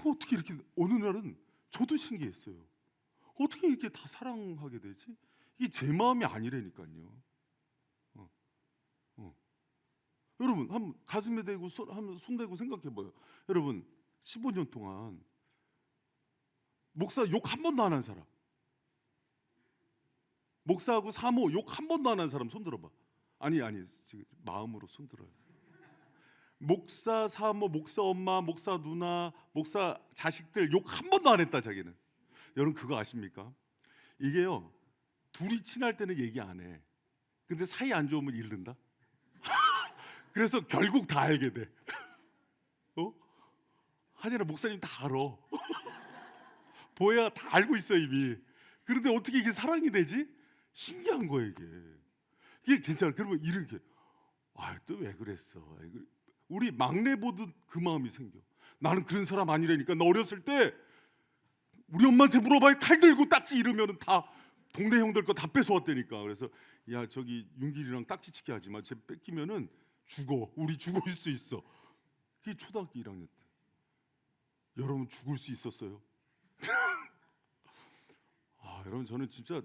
어떻게 이렇게 어느 날은 저도 신기했어요. 어떻게 이렇게 다 사랑하게 되지? 이게 제 마음이 아니라니까요. 어, 어. 여러분 한번 가슴에 대고 한번 손 대고 생각해봐요. 여러분 15년 동안 목사 욕 한 번도 안 한 사람, 목사하고 사모 욕 한 번도 안 한 사람 손 들어봐. 아니 지금 마음으로 손 들어요. 목사 사모, 목사 엄마, 목사 누나, 목사 자식들 욕 한 번도 안 했다 자기는. 여러분 그거 아십니까? 이게요 둘이 친할 때는 얘기 안 해. 근데 사이 안 좋으면 잃는다. 그래서 결국 다 알게 돼. 하진아 목사님 다 알아. 보혜야 다 알고 있어 이미. 그런데 어떻게 이게 사랑이 되지? 신기한 거예요 이게 괜찮아. 그러면 이렇게 또 왜 그랬어? 우리 막내 보듯 그 마음이 생겨. 나는 그런 사람 아니라니까. 나 어렸을 때 우리 엄마한테 물어봐요. 칼 들고 딱지 이러면은 다 동네 형들 거 다 뺏어왔다니까. 그래서 야 저기 윤길이랑 딱지치기 하지 마. 쟤 뺏기면은 죽어. 우리 죽을 수 있어. 그게 초등학교 1학년 때. 여러분 죽을 수 있었어요? 여러분 저는 진짜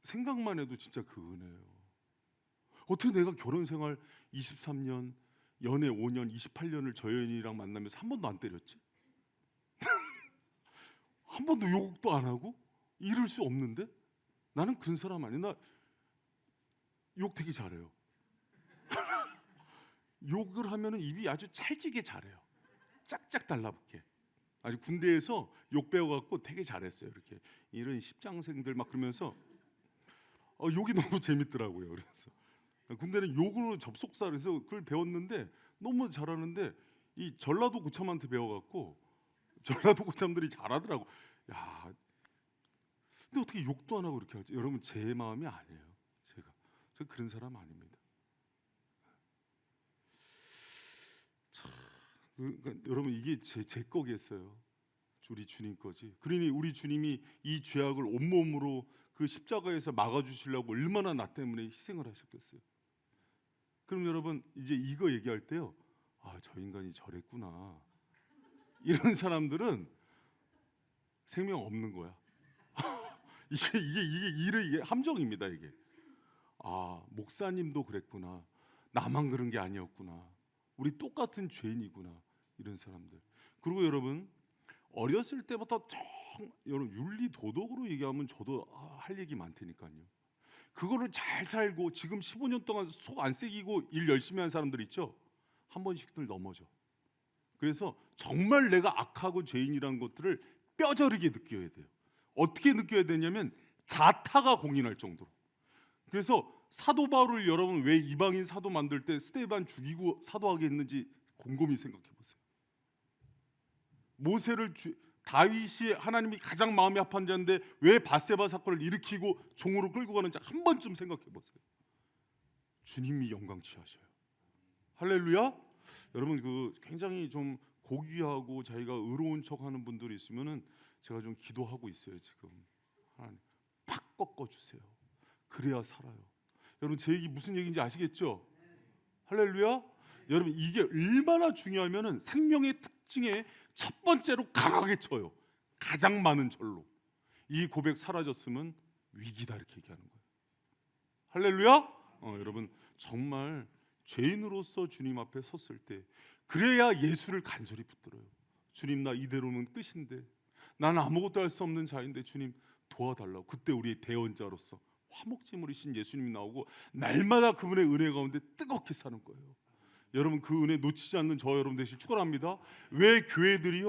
생각만 해도 진짜 그 은혜예요. 어떻게 내가 결혼 생활 23년, 연애 5년, 28년을 저 여인이랑 만나면서 한 번도 안 때렸지? 한 번도 욕도 안 하고? 이럴 수 없는데? 나는 그런 사람 아니야. 나 욕 되게 잘해요. 욕을 하면은 입이 아주 찰지게 잘해요. 짝짝 달라붙게. 아주 군대에서 욕 배워갖고 되게 잘했어요. 이렇게 이런 십장생들 막 그러면서 욕이 너무 재밌더라고요. 그래서 군대는 욕으로 접속사를 해서 그걸 배웠는데 너무 잘하는데 이 전라도 고참한테 배워갖고 전라도 고참들이 잘하더라고. 야, 근데 어떻게 욕도 안 하고 이렇게 하지? 여러분 제 마음이 아니에요. 저 그런 사람 아닙니다. 그러니까 여러분 이게 제 거겠어요. 우리 주님 거지. 그러니 우리 주님이 이 죄악을 온몸으로 그 십자가에서 막아주시려고 얼마나 나 때문에 희생을 하셨겠어요. 그럼 여러분 이제 이거 얘기할 때요. 저 인간이 저랬구나. 이런 사람들은 생명 없는 거야. 이게 함정입니다. 이게. 목사님도 그랬구나. 나만 그런 게 아니었구나. 우리 똑같은 죄인이구나. 이런 사람들. 그리고 여러분 어렸을 때부터 여러분 윤리 도덕으로 얘기하면 저도 할 얘기 많다니까요. 그거를 잘 살고 지금 15년 동안 속 안 새기고 일 열심히 한 사람들 있죠. 한 번씩들 넘어져. 그래서 정말 내가 악하고 죄인이라는 것들을 뼈저리게 느껴야 돼요. 어떻게 느껴야 되냐면 자타가 공인할 정도로. 그래서 사도 바울을 여러분 왜 이방인 사도 만들 때 스데반 죽이고 사도하게 했는지 곰곰이 생각해 보세요. 모세를 다윗이 하나님이 가장 마음이 아픈 자인데 왜 밧세바 사건을 일으키고 종으로 끌고 가는지 한 번쯤 생각해 보세요. 주님이 영광 취하셔요. 할렐루야. 여러분 그 굉장히 좀 고귀하고 자기가 의로운 척하는 분들이 있으면은 제가 좀 기도하고 있어요 지금. 하나님 팍 꺾어 주세요. 그래야 살아요. 여러분 제 얘기 무슨 얘기인지 아시겠죠? 할렐루야. 여러분 이게 얼마나 중요하면은 생명의 특징에 첫 번째로 강하게 쳐요. 가장 많은 절로. 이 고백 사라졌으면 위기다 이렇게 얘기하는 거예요. 할렐루야. 여러분 정말 죄인으로서 주님 앞에 섰을 때 그래야 예수를 간절히 붙들어요. 주님 나 이대로는 끝인데 나는 아무것도 할 수 없는 자인데 주님 도와달라고. 그때 우리의 대언자로서 화목제물이신 예수님이 나오고 날마다 그분의 은혜 가운데 뜨겁게 사는 거예요. 여러분 그 은혜 놓치지 않는 저 여러분 되시길 축원합니다. 왜 교회들이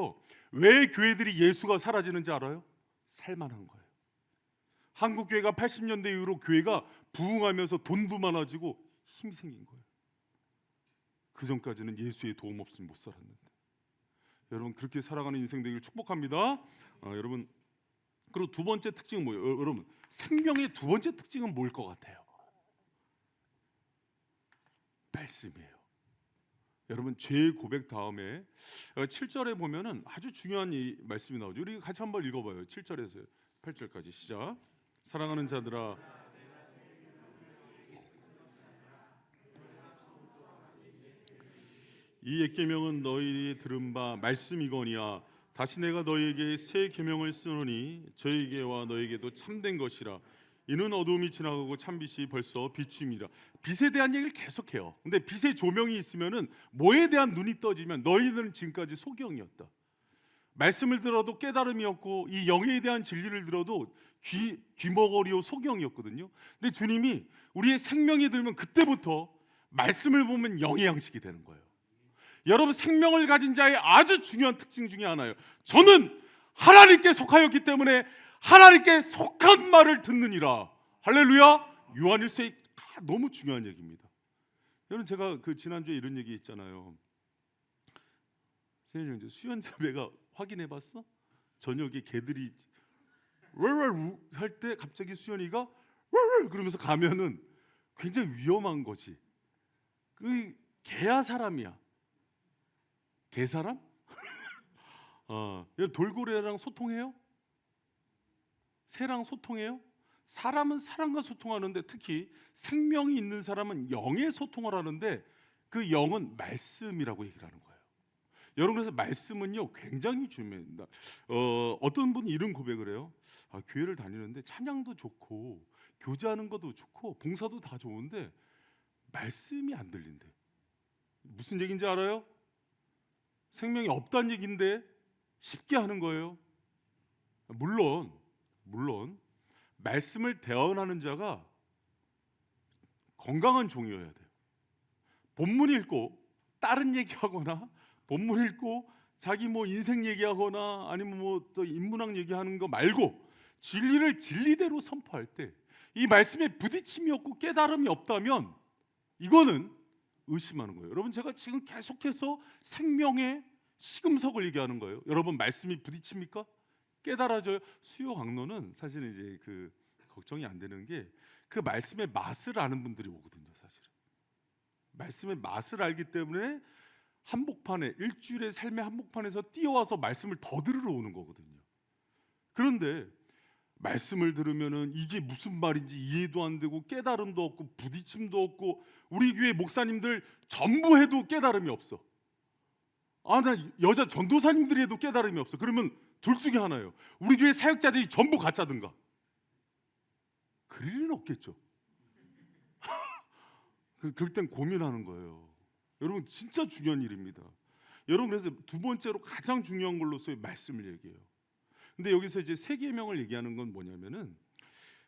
예수가 사라지는지 알아요? 살만한 거예요. 한국 교회가 80년대 이후로 교회가 부흥하면서 돈도 많아지고 힘이 생긴 거예요. 그 전까지는 예수의 도움 없으면 못 살았는데. 여러분 그렇게 살아가는 인생 되기를 축복합니다. 여러분 그리고 두 번째 특징은 뭐예요? 여러분 생명의 두 번째 특징은 뭘 것 같아요? 말씀이에요. 여러분 죄의 고백 다음에 7절에 보면은 아주 중요한 이 말씀이 나오죠. 우리 같이 한번 읽어봐요. 7절에서 8절까지 시작. 사랑하는 자들아 이 옛 계명은 너희 들은 바 말씀이거니와 다시 내가 너희에게 새 계명을 쓰노니 저에게와 너에게도 참된 것이라. 이는 어두움이 지나가고 참빛이 벌써 비춤이라. 빛에 대한 얘기를 계속해요. 근데 빛의 조명이 있으면은 뭐에 대한 눈이 떠지면 너희들은 지금까지 소경이었다. 말씀을 들어도 깨달음이 없고 이 영에 대한 진리를 들어도 귀머거리요 소경이었거든요. 근데 주님이 우리의 생명이 들면 그때부터 말씀을 보면 영의 양식이 되는 거예요. 여러분 생명을 가진 자의 아주 중요한 특징 중에 하나예요. 저는 하나님께 속하였기 때문에 하나님께 속한 말을 듣느니라. 할렐루야. 요한일서에 너무 중요한 얘기입니다. 여러분 제가 그 지난주에 이런 얘기 있잖아요. 선생님 이제 수연자매가 확인해봤어? 저녁에 개들이 왈왈 할 때 갑자기 수연이가 왈왈 그러면서 가면은 굉장히 위험한 거지. 그 개야 사람이야? 개 사람? 돌고래랑 소통해요? 새랑 소통해요? 사람은 사람과 소통하는데 특히 생명이 있는 사람은 영의 소통을 하는데 그 영은 말씀이라고 얘기를 하는 거예요. 여러분 그래서 말씀은요 굉장히 중요합니다. 어떤 분이 이런 고백을 해요. 교회를 다니는데 찬양도 좋고 교제하는 것도 좋고 봉사도 다 좋은데 말씀이 안 들린대. 무슨 얘기인지 알아요? 생명이 없다는 얘기인데 쉽게 하는 거예요. 물론 말씀을 대언하는 자가 건강한 종이어야 돼요. 본문 읽고 다른 얘기하거나 본문 읽고 자기 뭐 인생 얘기하거나 아니면 뭐 또 인문학 얘기하는 거 말고 진리를 진리대로 선포할 때 이 말씀에 부딪힘이 없고 깨달음이 없다면 이거는 의심하는 거예요. 여러분 제가 지금 계속해서 생명의 시금석을 얘기하는 거예요. 여러분 말씀이 부딪힙니까? 깨달아져요. 수요 강론은 사실은 이제 그 걱정이 안 되는 게 그 말씀의 맛을 아는 분들이 오거든요. 사실은 말씀의 맛을 알기 때문에 한복판에 일주일의 삶의 한복판에서 뛰어와서 말씀을 더 들으러 오는 거거든요. 그런데 말씀을 들으면은 이게 무슨 말인지 이해도 안 되고 깨달음도 없고 부딪힘도 없고 우리 교회 목사님들 전부 해도 깨달음이 없어. 나 여자 전도사님들이 해도 깨달음이 없어. 그러면 둘 중에 하나예요. 우리 교회 사역자들이 전부 가짜든가. 그럴 리는 없겠죠. 그럴 땐 고민하는 거예요. 여러분 진짜 중요한 일입니다. 여러분 그래서 두 번째로 가장 중요한 걸로서의 말씀을 얘기해요. 근데 여기서 이제 새 계명을 얘기하는 건 뭐냐면은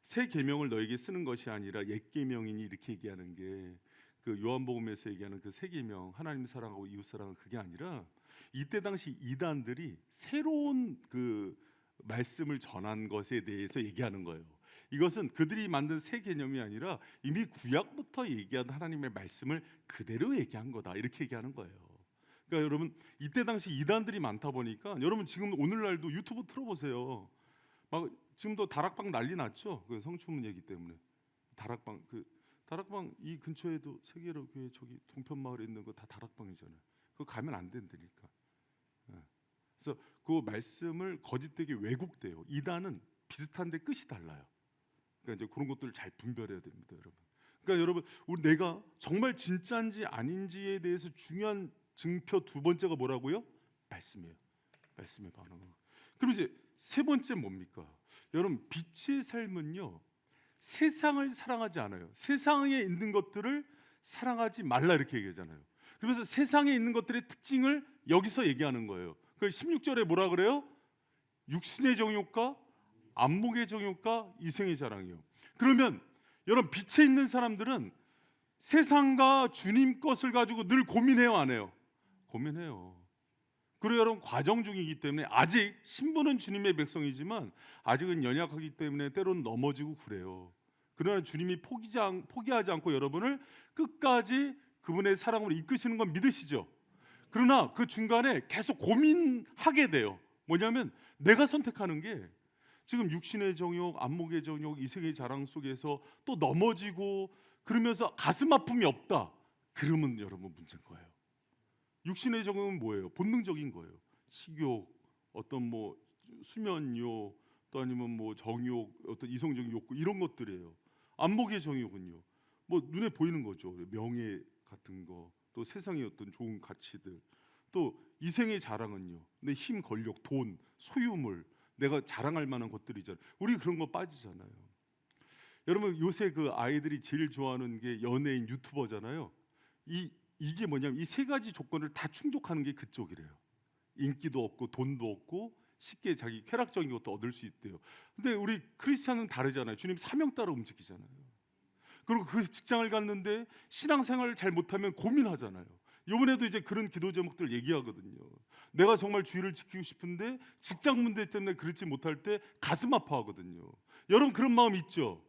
새 계명을 너에게 쓰는 것이 아니라 옛 계명이니 이렇게 얘기하는 게 그 요한복음에서 얘기하는 그 새 계명 하나님 사랑하고 이웃 사랑은 그게 아니라 이때 당시 이단들이 새로운 그 말씀을 전한 것에 대해서 얘기하는 거예요. 이것은 그들이 만든 새 개념이 아니라 이미 구약부터 얘기한 하나님의 말씀을 그대로 얘기한 거다 이렇게 얘기하는 거예요. 그러니까 여러분 이때 당시 이단들이 많다 보니까 여러분 지금 오늘날도 유튜브 틀어보세요. 막 지금도 다락방 난리 났죠. 그 성추문 얘기 때문에 다락방 이 근처에도 세계로 교회 저기 동편마을에 있는 거 다 다락방이잖아요. 그거 가면 안 된다니까. 그래서 그 말씀을 거짓되게 왜곡돼요. 이단은 비슷한데 끝이 달라요. 그러니까 이제 그런 것들을 잘 분별해야 됩니다, 여러분. 그러니까 여러분 우리 내가 정말 진짜인지 아닌지에 대해서 중요한 증표 두 번째가 뭐라고요? 말씀이에요. 말씀에 반응하는 거. 그럼 이제 세 번째 뭡니까? 여러분 빛의 삶은요 세상을 사랑하지 않아요. 세상에 있는 것들을 사랑하지 말라 이렇게 얘기하잖아요. 그래서 세상에 있는 것들의 특징을 여기서 얘기하는 거예요. 그 16절에 뭐라 그래요? 육신의 정욕과 안목의 정욕과 이생의 자랑이요. 그러면 여러분 빛에 있는 사람들은 세상과 주님 것을 가지고 늘 고민해요, 안 해요? 고민해요. 그리고 여러분 과정 중이기 때문에 아직 신분은 주님의 백성이지만 아직은 연약하기 때문에 때로는 넘어지고 그래요. 그러나 주님이 포기하지 않고 여러분을 끝까지 그분의 사랑으로 이끄시는 건 믿으시죠? 그러나 그 중간에 계속 고민하게 돼요. 뭐냐면 내가 선택하는 게 지금 육신의 정욕, 안목의 정욕, 이생의 자랑 속에서 또 넘어지고 그러면서 가슴 아픔이 없다. 그러면 여러분 문제인 거예요. 육신의 정욕은 뭐예요? 본능적인 거예요. 식욕, 어떤 뭐 수면욕, 또 아니면 뭐 정욕, 어떤 이성적인 욕구 이런 것들이에요. 안목의 정욕은요. 뭐 눈에 보이는 거죠. 명예 같은 거, 또 세상의 어떤 좋은 가치들, 또 이생의 자랑은요. 내 힘, 권력, 돈, 소유물, 내가 자랑할 만한 것들이잖아요. 우리 그런 거 빠지잖아요. 여러분 요새 그 아이들이 제일 좋아하는 게 연예인, 유튜버잖아요. 이게 뭐냐면 이 세 가지 조건을 다 충족하는 게 그쪽이래요. 인기도 없고 돈도 없고 쉽게 자기 쾌락적인 것도 얻을 수 있대요. 근데 우리 크리스찬은 다르잖아요. 주님 사명 따라 움직이잖아요. 그리고 그 직장을 갔는데 신앙생활을 잘 못하면 고민하잖아요. 이번에도 이제 그런 기도 제목들 얘기하거든요. 내가 정말 주의를 지키고 싶은데 직장 문제 때문에 그렇지 못할 때 가슴 아파하거든요. 여러분 그런 마음 있죠?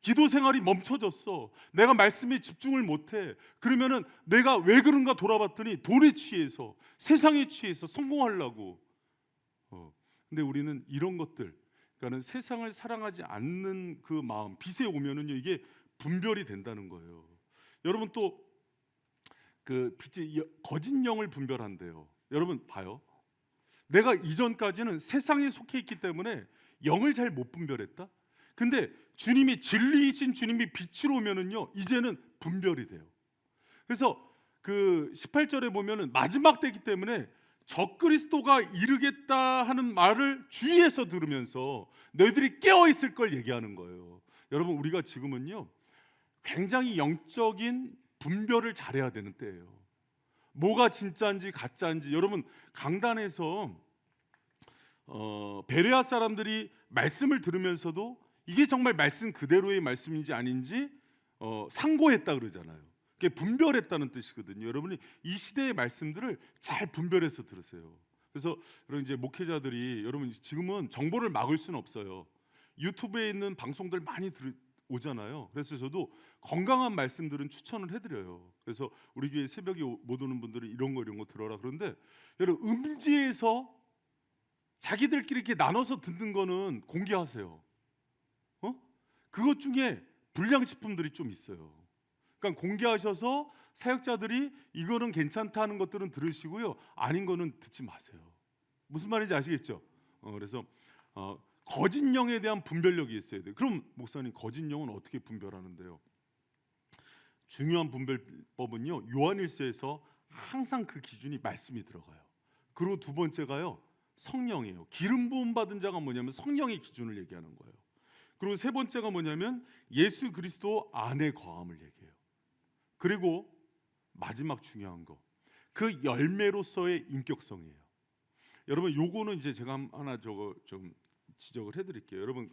기도 생활이 멈춰졌어. 내가 말씀에 집중을 못해. 그러면은 내가 왜 그런가 돌아봤더니 돈에 취해서, 세상에 취해서 성공하려고. 근데 우리는 이런 것들, 그러니까는 세상을 사랑하지 않는 그 마음, 빛에 오면은요 이게 분별이 된다는 거예요. 여러분 또 그 빛이 거짓 영을 분별한대요. 여러분 봐요. 내가 이전까지는 세상에 속해 있기 때문에 영을 잘 못 분별했다. 근데 주님이 진리이신 주님이 빛으로 오면은요 이제는 분별이 돼요. 그래서 그 18절에 보면은 마지막 때이기 때문에 적그리스도가 이르겠다 하는 말을 주위에서 들으면서 너희들이 깨어 있을 걸 얘기하는 거예요. 여러분 우리가 지금은요 굉장히 영적인 분별을 잘해야 되는 때예요. 뭐가 진짜인지 가짜인지. 여러분 강단에서 베레아 사람들이 말씀을 들으면서도 이게 정말 말씀 그대로의 말씀인지 아닌지 상고했다 그러잖아요. 그게 분별했다는 뜻이거든요. 여러분이 이 시대의 말씀들을 잘 분별해서 들으세요. 그래서 여러분 이제 목회자들이 여러분 지금은 정보를 막을 수는 없어요. 유튜브에 있는 방송들 많이 오잖아요. 그래서 저도 건강한 말씀들은 추천을 해드려요. 그래서 우리 교회 새벽에 못 오는 분들은 이런 거 들어라. 그런데 여러분 음지에서 자기들끼리 이렇게 나눠서 듣는 거는 공개하세요. 그것 중에 불량식품들이 좀 있어요. 그러니까 공개하셔서 사역자들이 이거는 괜찮다 하는 것들은 들으시고요, 아닌 거는 듣지 마세요. 무슨 말인지 아시겠죠? 그래서 거짓 영에 대한 분별력이 있어야 돼요. 그럼 목사님 거짓 영은 어떻게 분별하는데요? 중요한 분별법은요 요한일서에서 항상 그 기준이 말씀이 들어가요. 그리고 두 번째가요 성령이에요. 기름 부음 받은 자가 뭐냐면 성령의 기준을 얘기하는 거예요. 그리고 세 번째가 뭐냐면 예수 그리스도 안에 거함을 얘기해요. 그리고 마지막 중요한 거, 그 열매로서의 인격성이에요. 여러분 요거는 이제 제가 하나 저거 좀 지적을 해드릴게요. 여러분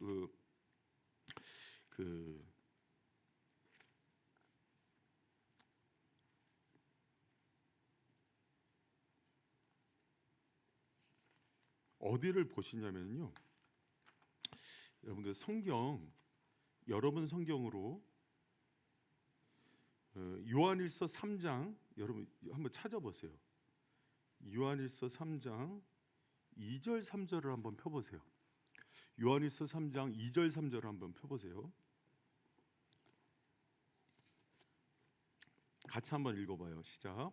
어디를 보시냐면요, 여러분들 성경, 여러분 성경으로 요한일서 3장 여러분 한번 찾아보세요. 요한일서 3장 2절 3절을 한번 펴보세요. 요한일서 3장 2절 3절을 한번 펴보세요. 같이 한번 읽어봐요. 시작.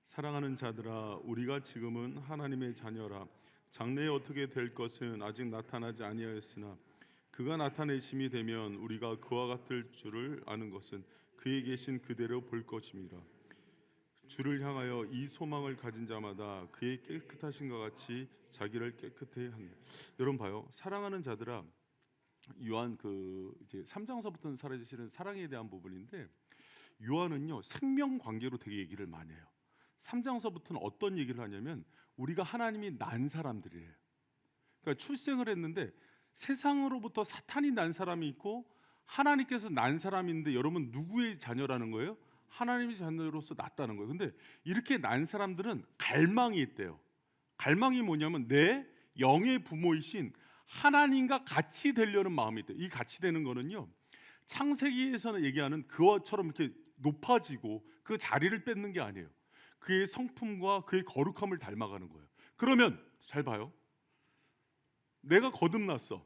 사랑하는 자들아, 우리가 지금은 하나님의 자녀라. 장래에 어떻게 될 것은 아직 나타나지 아니하였으나 그가 나타내심이 되면 우리가 그와 같을 줄을 아는 것은 그에 계신 그대로 볼 것임이라. 주를 향하여 이 소망을 가진 자마다 그의 깨끗하신것 같이 자기를 깨끗해 하네. 여러분 봐요. 사랑하는 자들아, 요한 이제 3장서부터는 사라지시는 사랑에 대한 부분인데 요한은요 생명 관계로 되게 얘기를 많이 해요. 3장서부터는 어떤 얘기를 하냐면 우리가 하나님이 난 사람들이에요. 그러니까 출생을 했는데 세상으로부터 사탄이 난 사람이 있고 하나님께서 난 사람인데 여러분 누구의 자녀라는 거예요? 하나님의 자녀로서 났다는 거예요. 근데 이렇게 난 사람들은 갈망이 있대요. 갈망이 뭐냐면 내 영의 부모이신 하나님과 같이 되려는 마음이 있대요. 이 같이 되는 거는요 창세기에서는 얘기하는 그것처럼 이렇게 높아지고 그 자리를 뺏는 게 아니에요. 그의 성품과 그의 거룩함을 닮아가는 거예요. 그러면 잘 봐요. 내가 거듭났어.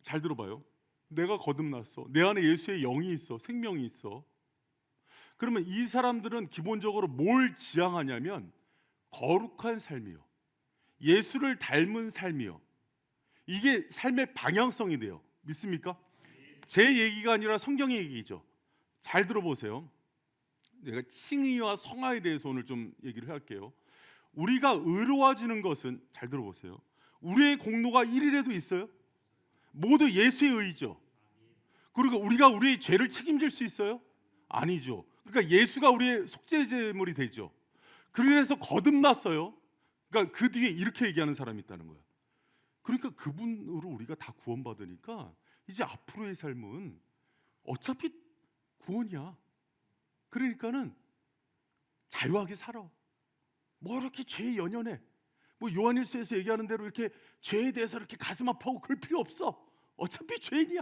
잘 들어봐요. 내가 거듭났어. 내 안에 예수의 영이 있어. 생명이 있어. 그러면 이 사람들은 기본적으로 뭘 지향하냐면 거룩한 삶이요, 예수를 닮은 삶이요, 이게 삶의 방향성이 돼요. 믿습니까? 제 얘기가 아니라 성경의 얘기죠. 잘 들어보세요. 내가 칭의와 성화에 대해서 오늘 좀 얘기를 할게요. 우리가 의로워지는 것은, 잘 들어보세요, 우리의 공로가 1일에도 있어요? 모두 예수의 의죠. 그리고 우리가 우리의 죄를 책임질 수 있어요? 아니죠. 그러니까 예수가 우리의 속죄제물이 되죠. 그래서 거듭났어요. 그러니까 그 뒤에 이렇게 얘기하는 사람이 있다는 거예요. 그러니까 그분으로 우리가 다 구원받으니까 이제 앞으로의 삶은 어차피 구원이야. 그러니까는 자유하게 살아. 뭐 이렇게 죄에 연연해. 뭐 요한일서에서 얘기하는 대로 이렇게 죄에 대해서 이렇게 가슴 아파하고 그럴 필요 없어. 어차피 죄인이야.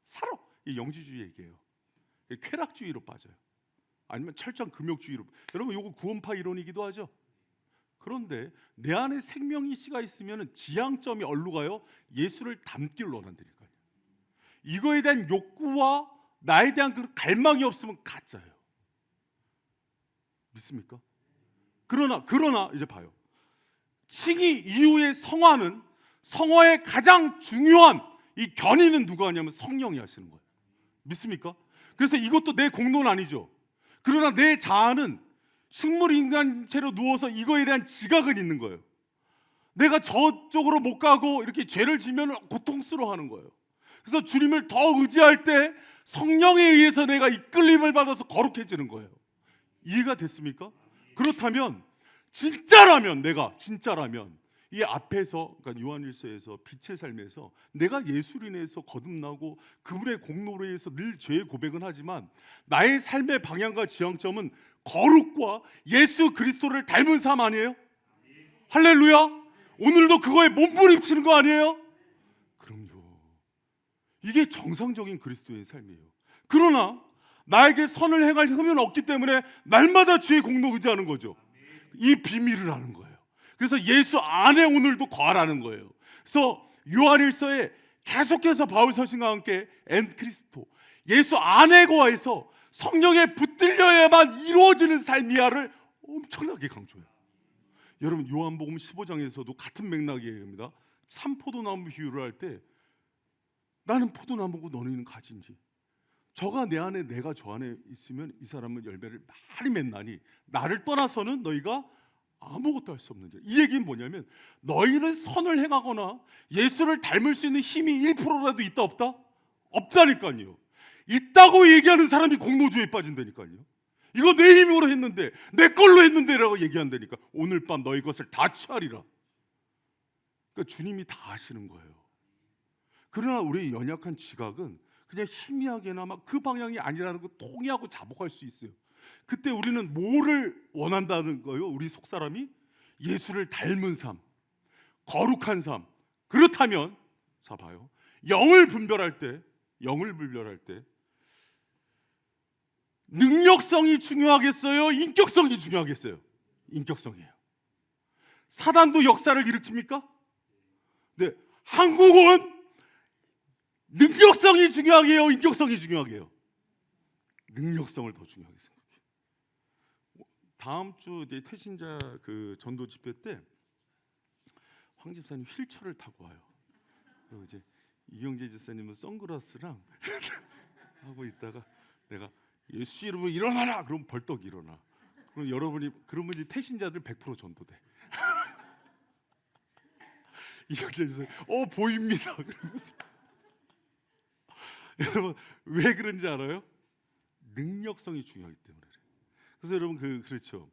살아. 이 영지주의 얘기예요. 쾌락주의로 빠져요. 아니면 철저한 금욕주의로. 여러분 이거 구원파 이론이기도 하죠. 그런데 내 안에 생명이 씨가 있으면 지향점이 어디로 가요? 예수를 닮기를 원한다니까요. 이거에 대한 욕구와 나에 대한 그 갈망이 없으면 가짜예요. 믿습니까? 그러나 이제 봐요. 칭의 이후의 성화는, 성화의 가장 중요한 이 견인은 누가 하냐면 성령이 하시는 거예요. 믿습니까? 그래서 이것도 내 공로는 아니죠. 그러나 내 자아는 식물 인간체로 누워서 이거에 대한 지각은 있는 거예요. 내가 저쪽으로 못 가고 이렇게 죄를 지면 고통스러워하는 거예요. 그래서 주님을 더 의지할 때 성령에 의해서 내가 이끌림을 받아서 거룩해지는 거예요. 이해가 됐습니까? 그렇다면 진짜라면, 내가 진짜라면 이 앞에서, 그러니까 요한일서에서 빛의 삶에서 내가 예수로 인해서 거듭나고 그분의 공로로 해서 늘 죄의 고백은 하지만 나의 삶의 방향과 지향점은 거룩과 예수 그리스도를 닮은 삶 아니에요? 할렐루야. 오늘도 그거에 몸부림치는 거 아니에요? 그럼요. 이게 정상적인 그리스도의 삶이에요. 그러나 나에게 선을 행할 흠은 없기 때문에 날마다 주의 공로 의지하는 거죠. 이 비밀을 아는 거예요. 그래서 예수 안에 오늘도 거하라는 거예요. 그래서 요한일서에 계속해서 바울 서신과 함께 엔 크리스토, 예수 안에 거해서 성령에 붙들려야만 이루어지는 삶이야를 엄청나게 강조해요. 여러분 요한복음 15장에서도 같은 맥락이에요. 참포도나무 비유를 할 때 나는 포도나무고 너희는 가지인지, 저가 내 안에 내가 저 안에 있으면 이 사람은 열매를 많이 맺나니 나를 떠나서는 너희가 아무것도 할 수 없는 자. 이 얘기는 뭐냐면 너희는 선을 행하거나 예수를 닮을 수 있는 힘이 1%라도 있다 없다? 없다니까요. 있다고 얘기하는 사람이 공로주의에 빠진다니까요. 이거 내 힘으로 했는데, 내 걸로 했는데라고 얘기한다니까. 오늘 밤 너희 것을 다 취하리라. 그러니까 주님이 다 하시는 거예요. 그러나 우리의 연약한 지각은 그냥 희미하게나 막 그 방향이 아니라는 거 통이하고 자복할 수 있어요. 그때 우리는 뭐를 원한다는 거예요? 우리 속사람이 예수를 닮은 삶, 거룩한 삶. 그렇다면 자 봐요. 영을 분별할 때 능력성이 중요하겠어요? 인격성이 중요하겠어요? 인격성이에요. 사단도 역사를 일으킵니까? 네, 한국은 능력성이 중요하게요? 인격성이 중요하게요? 능력성을 더 중요하게 생각해요. 다음 주 이제 태신자 그 전도 집회 때 황 집사님 휠체어를 타고 와요. 그리고 이제 이경재 집사님은 선글라스랑 하고 있다가 내가 예수 이름으로 일어나라! 그럼 벌떡 일어나. 그럼 여러분이, 그러면 이제 태신자들 100% 전도돼. 이경재 집사님 보입니다. 그러면서 여러분 왜 그런지 알아요? 능력성이 중요하기 때문에 그래요. 그래서 여러분 그렇죠.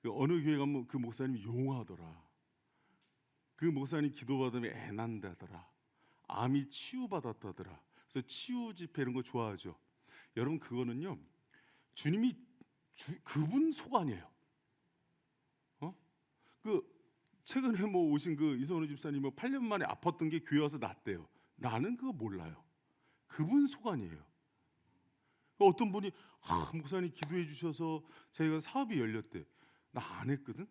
그 어느 교회 가면 그 목사님이 용하더라. 그 목사님 기도받으면 애 난다더라. 암이 치유받았다더라. 그래서 치유 집회 이런 거 좋아하죠. 여러분 그거는요, 주님이 그분 속 아니에요. 그 최근에 뭐 오신 그 이선호 집사님 8년 만에 아팠던 게 교회 와서 낫대요. 나는 그거 몰라요. 그분 속 아니에요. 어떤 분이 목사님 기도해 주셔서 저희가 사업이 열렸대. 나 안 했거든.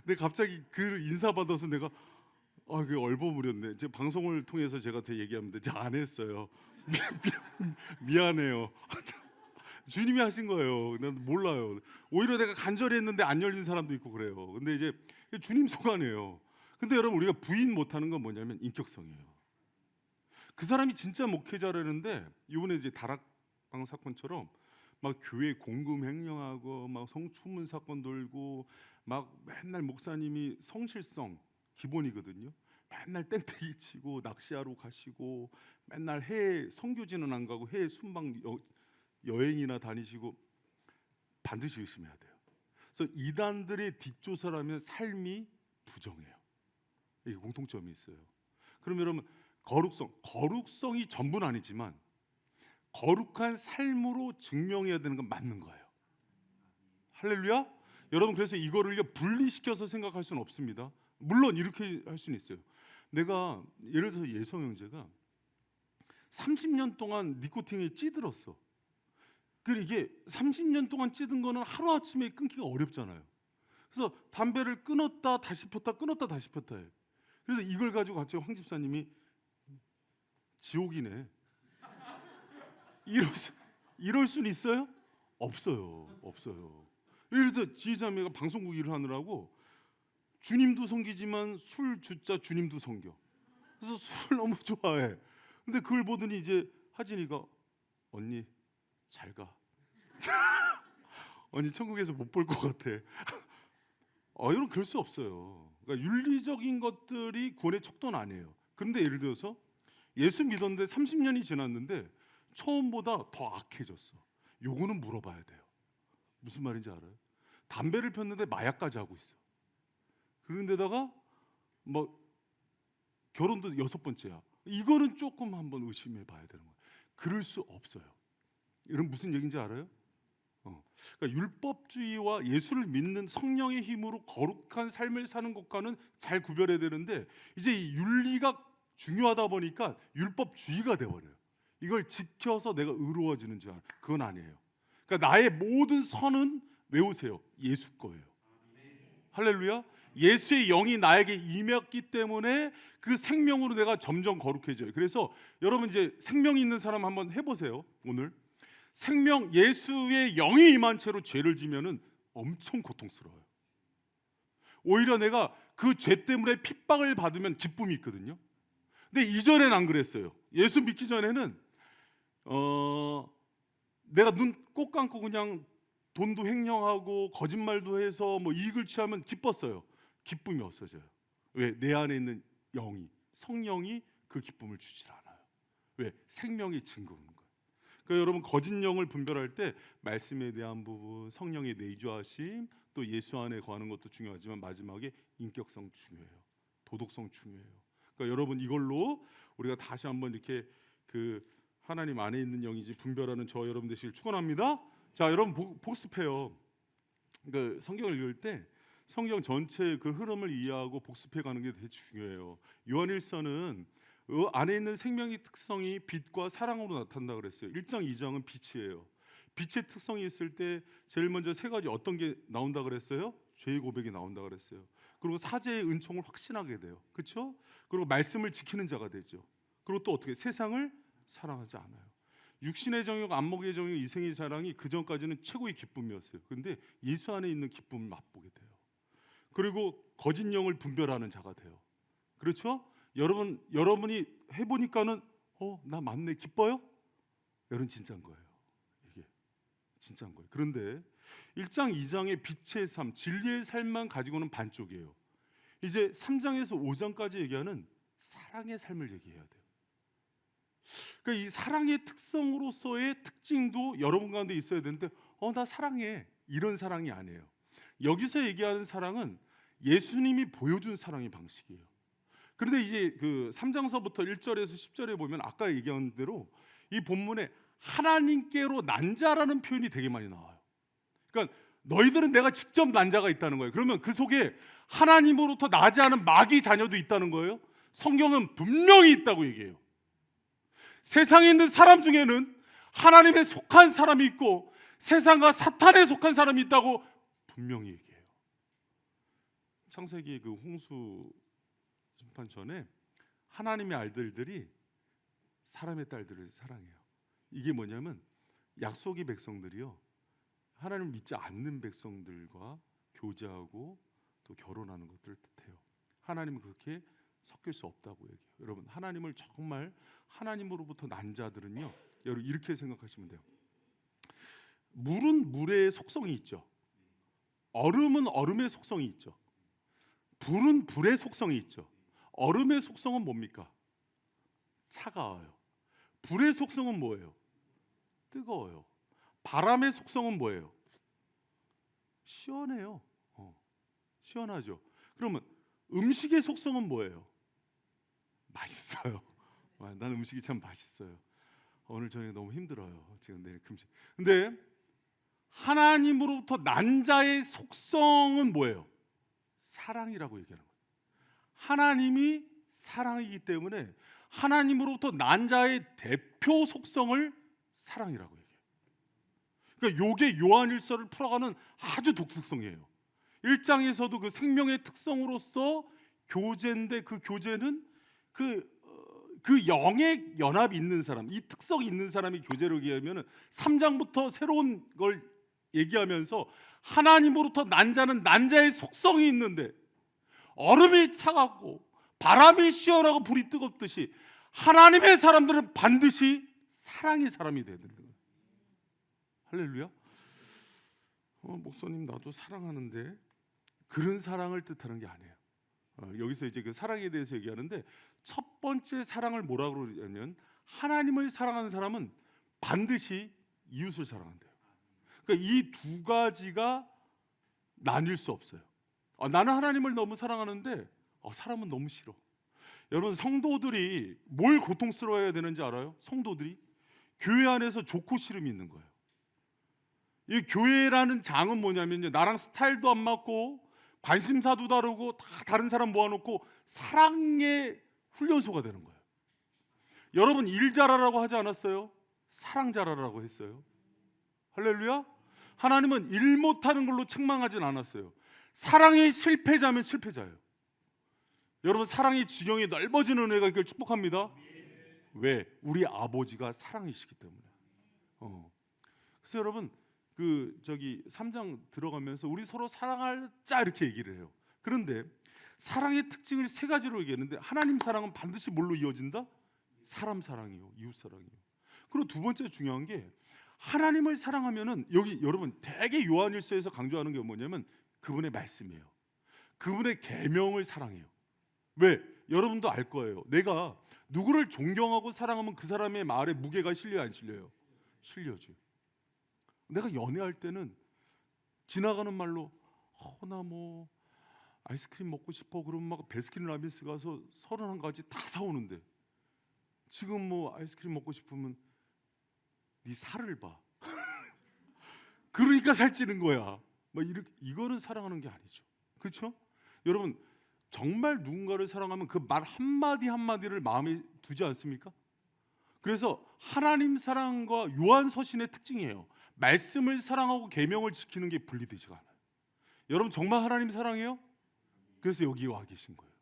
근데 갑자기 그 인사 받아서 내가 그게 얼버무렸네. 제 방송을 통해서 제가 더 얘기하면 돼. 제가 안 했어요. 미안해요. 주님이 하신 거예요. 난 몰라요. 오히려 내가 간절히 했는데 안 열린 사람도 있고 그래요. 근데 이제 주님 소관이에요. 근데 여러분 우리가 부인 못하는 건 뭐냐면 인격성이에요. 그 사람이 진짜 목회자라는데 이번에 이제 다락방 사건처럼 막 교회 공금 횡령하고 막 성추문 사건 돌고 막 맨날 목사님이 성실성 기본이거든요. 맨날 땡땡이 치고 낚시하러 가시고 맨날 해외 선교지는 안 가고 해외 순방 여행이나 다니시고 반드시 의심해야 돼요. 그래서 이단들의 뒷조사라면 삶이 부정해요. 이게 공통점이 있어요. 그럼 여러분 거룩성이 전부는 아니지만 거룩한 삶으로 증명해야 되는 건 맞는 거예요. 할렐루야. 여러분 그래서 이거를요 분리시켜서 생각할 수는 없습니다. 물론 이렇게 할 수는 있어요. 내가 예를 들어서 예성 형제가 30년 동안 니코틴에 찌들었어. 그리고 이게 30년 동안 찌든 거는 하루아침에 끊기가 어렵잖아요. 그래서 담배를 끊었다 다시 폈다 끊었다 다시 폈다 해. 그래서 이걸 가지고 갑자기 황 집사님이 지옥이네. 이럴 수는 있어요? 없어요. 그래서 지혜자매가 방송국 일을 하느라고 주님도 섬기지만 술 주자 주님도 섬겨. 그래서 술을 너무 좋아해. 근데 그걸 보더니 이제 하진이가 언니 잘 가. 언니 천국에서 못 볼 것 같아. 여러분 그럴 수 없어요. 그러니까 윤리적인 것들이 구원의 척도는 아니에요. 그런데 예를 들어서 예수 믿었는데 30년이 지났는데 처음보다 더 악해졌어. 요거는 물어봐야 돼요. 무슨 말인지 알아요? 담배를 폈는데 마약까지 하고 있어. 그런데다가 뭐 결혼도 6번째야. 이거는 조금 한번 의심해 봐야 되는 거예요. 그럴 수 없어요. 이런 무슨 얘기인지 알아요? 그러니까 율법주의와 예수를 믿는 성령의 힘으로 거룩한 삶을 사는 것과는 잘 구별해야 되는데 이제 이 윤리가 중요하다 보니까 율법주의가 돼버려요. 이걸 지켜서 내가 의로워지는 줄 알아요. 그건 아니에요. 그러니까 나의 모든 선은 외우세요. 예수 거예요. 할렐루야. 예수의 영이 나에게 임했기 때문에 그 생명으로 내가 점점 거룩해져요. 그래서 여러분 이제 생명 있는 사람 한번 해보세요. 오늘 생명 예수의 영이 임한 채로 죄를 지면은 엄청 고통스러워요. 오히려 내가 그 죄 때문에 핍박을 받으면 기쁨이 있거든요. 근데 이전엔 안 그랬어요. 예수 믿기 전에는 내가 눈 꼭 감고 그냥 돈도 횡령하고 거짓말도 해서 뭐 이익을 취하면 기뻤어요. 기쁨이 없어져요. 왜? 내 안에 있는 영이 성령이 그 기쁨을 주질 않아요. 왜? 생명이 증거하는 거예요. 그러니까 여러분 거짓 영을 분별할 때 말씀에 대한 부분, 성령의 내주하심, 또 예수 안에 거하는 것도 중요하지만 마지막에 인격성 중요해요. 도덕성 중요해요. 그러니까 여러분 이걸로 우리가 다시 한번 이렇게 그 하나님 안에 있는 영인지 분별하는 저 여러분 되시길 축원합니다. 자, 여러분 복습해요. 그 성경을 읽을 때 성경 전체의 그 흐름을 이해하고 복습해 가는 게 되게 중요해요. 요한일서는 안에 있는 생명의 특성이 빛과 사랑으로 나타난다 그랬어요. 1장 2장은 빛이에요. 빛의 특성이 있을 때 제일 먼저 세 가지 어떤 게 나온다 그랬어요? 죄의 고백이 나온다 그랬어요. 그리고 사제의 은총을 확신하게 돼요. 그렇죠? 그리고 말씀을 지키는 자가 되죠. 그리고 또 어떻게 세상을 사랑하지 않아요. 육신의 정욕, 안목의 정욕, 이생의 자랑이 그 전까지는 최고의 기쁨이었어요. 그런데 예수 안에 있는 기쁨을 맛보게 돼요. 그리고 거짓 영을 분별하는 자가 돼요. 그렇죠? 여러분이 해보니까는 나 맞네, 기뻐요? 여러분 진짜인 거예요. 이게 진짜인 거예요. 그런데 1장 2장의 빛의 삶, 진리의 삶만 가지고는 반쪽이에요. 이제 3장에서 5장까지 얘기하는 사랑의 삶을 얘기해야 돼요. 그러니까 이 사랑의 특성으로서의 특징도 여러분 가운데 있어야 되는데 나 사랑해, 이런 사랑이 아니에요. 여기서 얘기하는 사랑은 예수님이 보여준 사랑의 방식이에요. 그런데 이제 그 3장서부터 1절에서 10절에 보면 아까 얘기한 대로 이 본문에 하나님께로 난 자라는 표현이 되게 많이 나와요. 그러니까 너희들은 내가 직접 난 자가 있다는 거예요. 그러면 그 속에 하나님으로부터 나지 않은 마귀 자녀도 있다는 거예요. 성경은 분명히 있다고 얘기해요. 세상에 있는 사람 중에는 하나님에 속한 사람이 있고 세상과 사탄에 속한 사람이 있다고 분명히 얘기해요. 창세기 그 홍수 심판 전에 하나님의 아들들이 사람의 딸들을 사랑해요. 이게 뭐냐면 약속의 백성들이요, 하나님을 믿지 않는 백성들과 교제하고 또 결혼하는 것들을 뜻해요. 하나님은 그렇게 섞일 수 없다고 얘기해요. 여러분, 하나님을 정말 하나님으로부터 난 자들은요, 여러분 이렇게 생각하시면 돼요. 물은 물의 속성이 있죠. 얼음은 얼음의 속성이 있죠. 불은 불의 속성이 있죠. 얼음의 속성은 뭡니까? 차가워요. 불의 속성은 뭐예요? 뜨거워요. 바람의 속성은 뭐예요? 시원해요. 시원하죠. 그러면 음식의 속성은 뭐예요? 맛있어요. 난 음식이 참 맛있어요. 오늘 저녁에 너무 힘들어요. 지금 내일 금식. 근데 하나님으로부터 난 자의 속성은 뭐예요? 사랑이라고 얘기하는 거예요. 하나님이 사랑이기 때문에 하나님으로부터 난 자의 대표 속성을 사랑이라고 얘기해요. 그러니까 요게 요한일서를 풀어가는 아주 독특성이에요. 1장에서도 그 생명의 특성으로서 교제인데, 그 교제는 그 영의 연합이 있는 사람, 이 특성이 있는 사람이 교제로 얘기하면 3장부터 새로운 걸 얘기하면서 하나님으로부터 난 자는 난 자의 속성이 있는데, 얼음이 차갑고 바람이 시원하고 불이 뜨겁듯이 하나님의 사람들은 반드시 사랑의 사람이 돼야 된다. 할렐루야. 목사님, 나도 사랑하는데, 그런 사랑을 뜻하는 게 아니에요. 여기서 이제 그 사랑에 대해서 얘기하는데, 첫 번째 사랑을 뭐라고 그러냐면, 하나님을 사랑하는 사람은 반드시 이웃을 사랑한대요. 그러니까 이 두 가지가 나뉠 수 없어요. 나는 하나님을 너무 사랑하는데 사람은 너무 싫어. 여러분, 성도들이 뭘 고통스러워해야 되는지 알아요? 성도들이 교회 안에서 좋고 싫음이 있는 거예요. 이 교회라는 장은 뭐냐면요, 나랑 스타일도 안 맞고 관심사도 다르고 다 다른 사람 모아놓고 사랑의 훈련소가 되는 거예요. 여러분, 일 잘하라고 하지 않았어요? 사랑 잘하라고 했어요. 할렐루야. 하나님은 일 못하는 걸로 책망하진 않았어요. 사랑의 실패자면 실패자예요. 여러분, 사랑의 지경이 넓어지는 은혜가 있길 축복합니다. 왜? 우리 아버지가 사랑이시기 때문에. 그래서 여러분, 그 저기 3장 들어가면서 우리 서로 사랑하자 이렇게 얘기를 해요. 그런데 사랑의 특징을 세 가지로 얘기했는데, 하나님 사랑은 반드시 뭘로 이어진다? 사람 사랑이요, 이웃 사랑이요. 그리고 두 번째 중요한 게, 하나님을 사랑하면은, 여기 여러분 되게 요한일서에서 강조하는 게 뭐냐면 그분의 말씀이에요. 그분의 계명을 사랑해요. 왜? 여러분도 알 거예요. 내가 누구를 존경하고 사랑하면 그 사람의 말에 무게가 실려요, 안 실려요? 실려죠. 내가 연애할 때는 지나가는 말로 나 뭐 아이스크림 먹고 싶어 그러면 막 베스킨라빈스 가서 31가지 다 사오는데, 지금 뭐 아이스크림 먹고 싶으면 네 살을 봐. 그러니까 살찌는 거야. 막 이거는 사랑하는 게 아니죠. 그렇죠? 여러분, 정말 누군가를 사랑하면 그 말 한마디 한마디를 마음에 두지 않습니까? 그래서 하나님 사랑과 요한 서신의 특징이에요. 말씀을 사랑하고 계명을 지키는 게 분리되지가 않아요. 여러분, 정말 하나님 사랑해요? 그래서 여기 와 계신 거예요.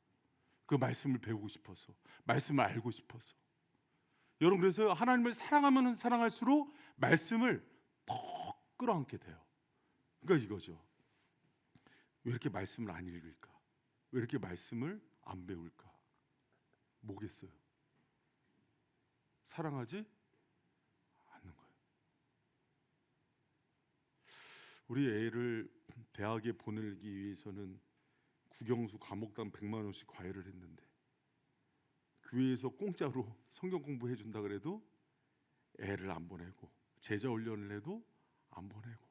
그 말씀을 배우고 싶어서, 말씀을 알고 싶어서. 여러분, 그래서 하나님을 사랑하면 사랑할수록 말씀을 더 끌어안게 돼요. 그러니까 이거죠. 왜 이렇게 말씀을 안 읽을까? 왜 이렇게 말씀을 안 배울까? 뭐겠어요? 사랑하지 않는 거예요. 우리 애를 대학에 보내기 위해서는 국영수 과목당 100만 원씩 과외를 했는데, 교회에서 공짜로 성경 공부해 준다 그래도 애를 안 보내고, 제자 훈련을 해도 안 보내고,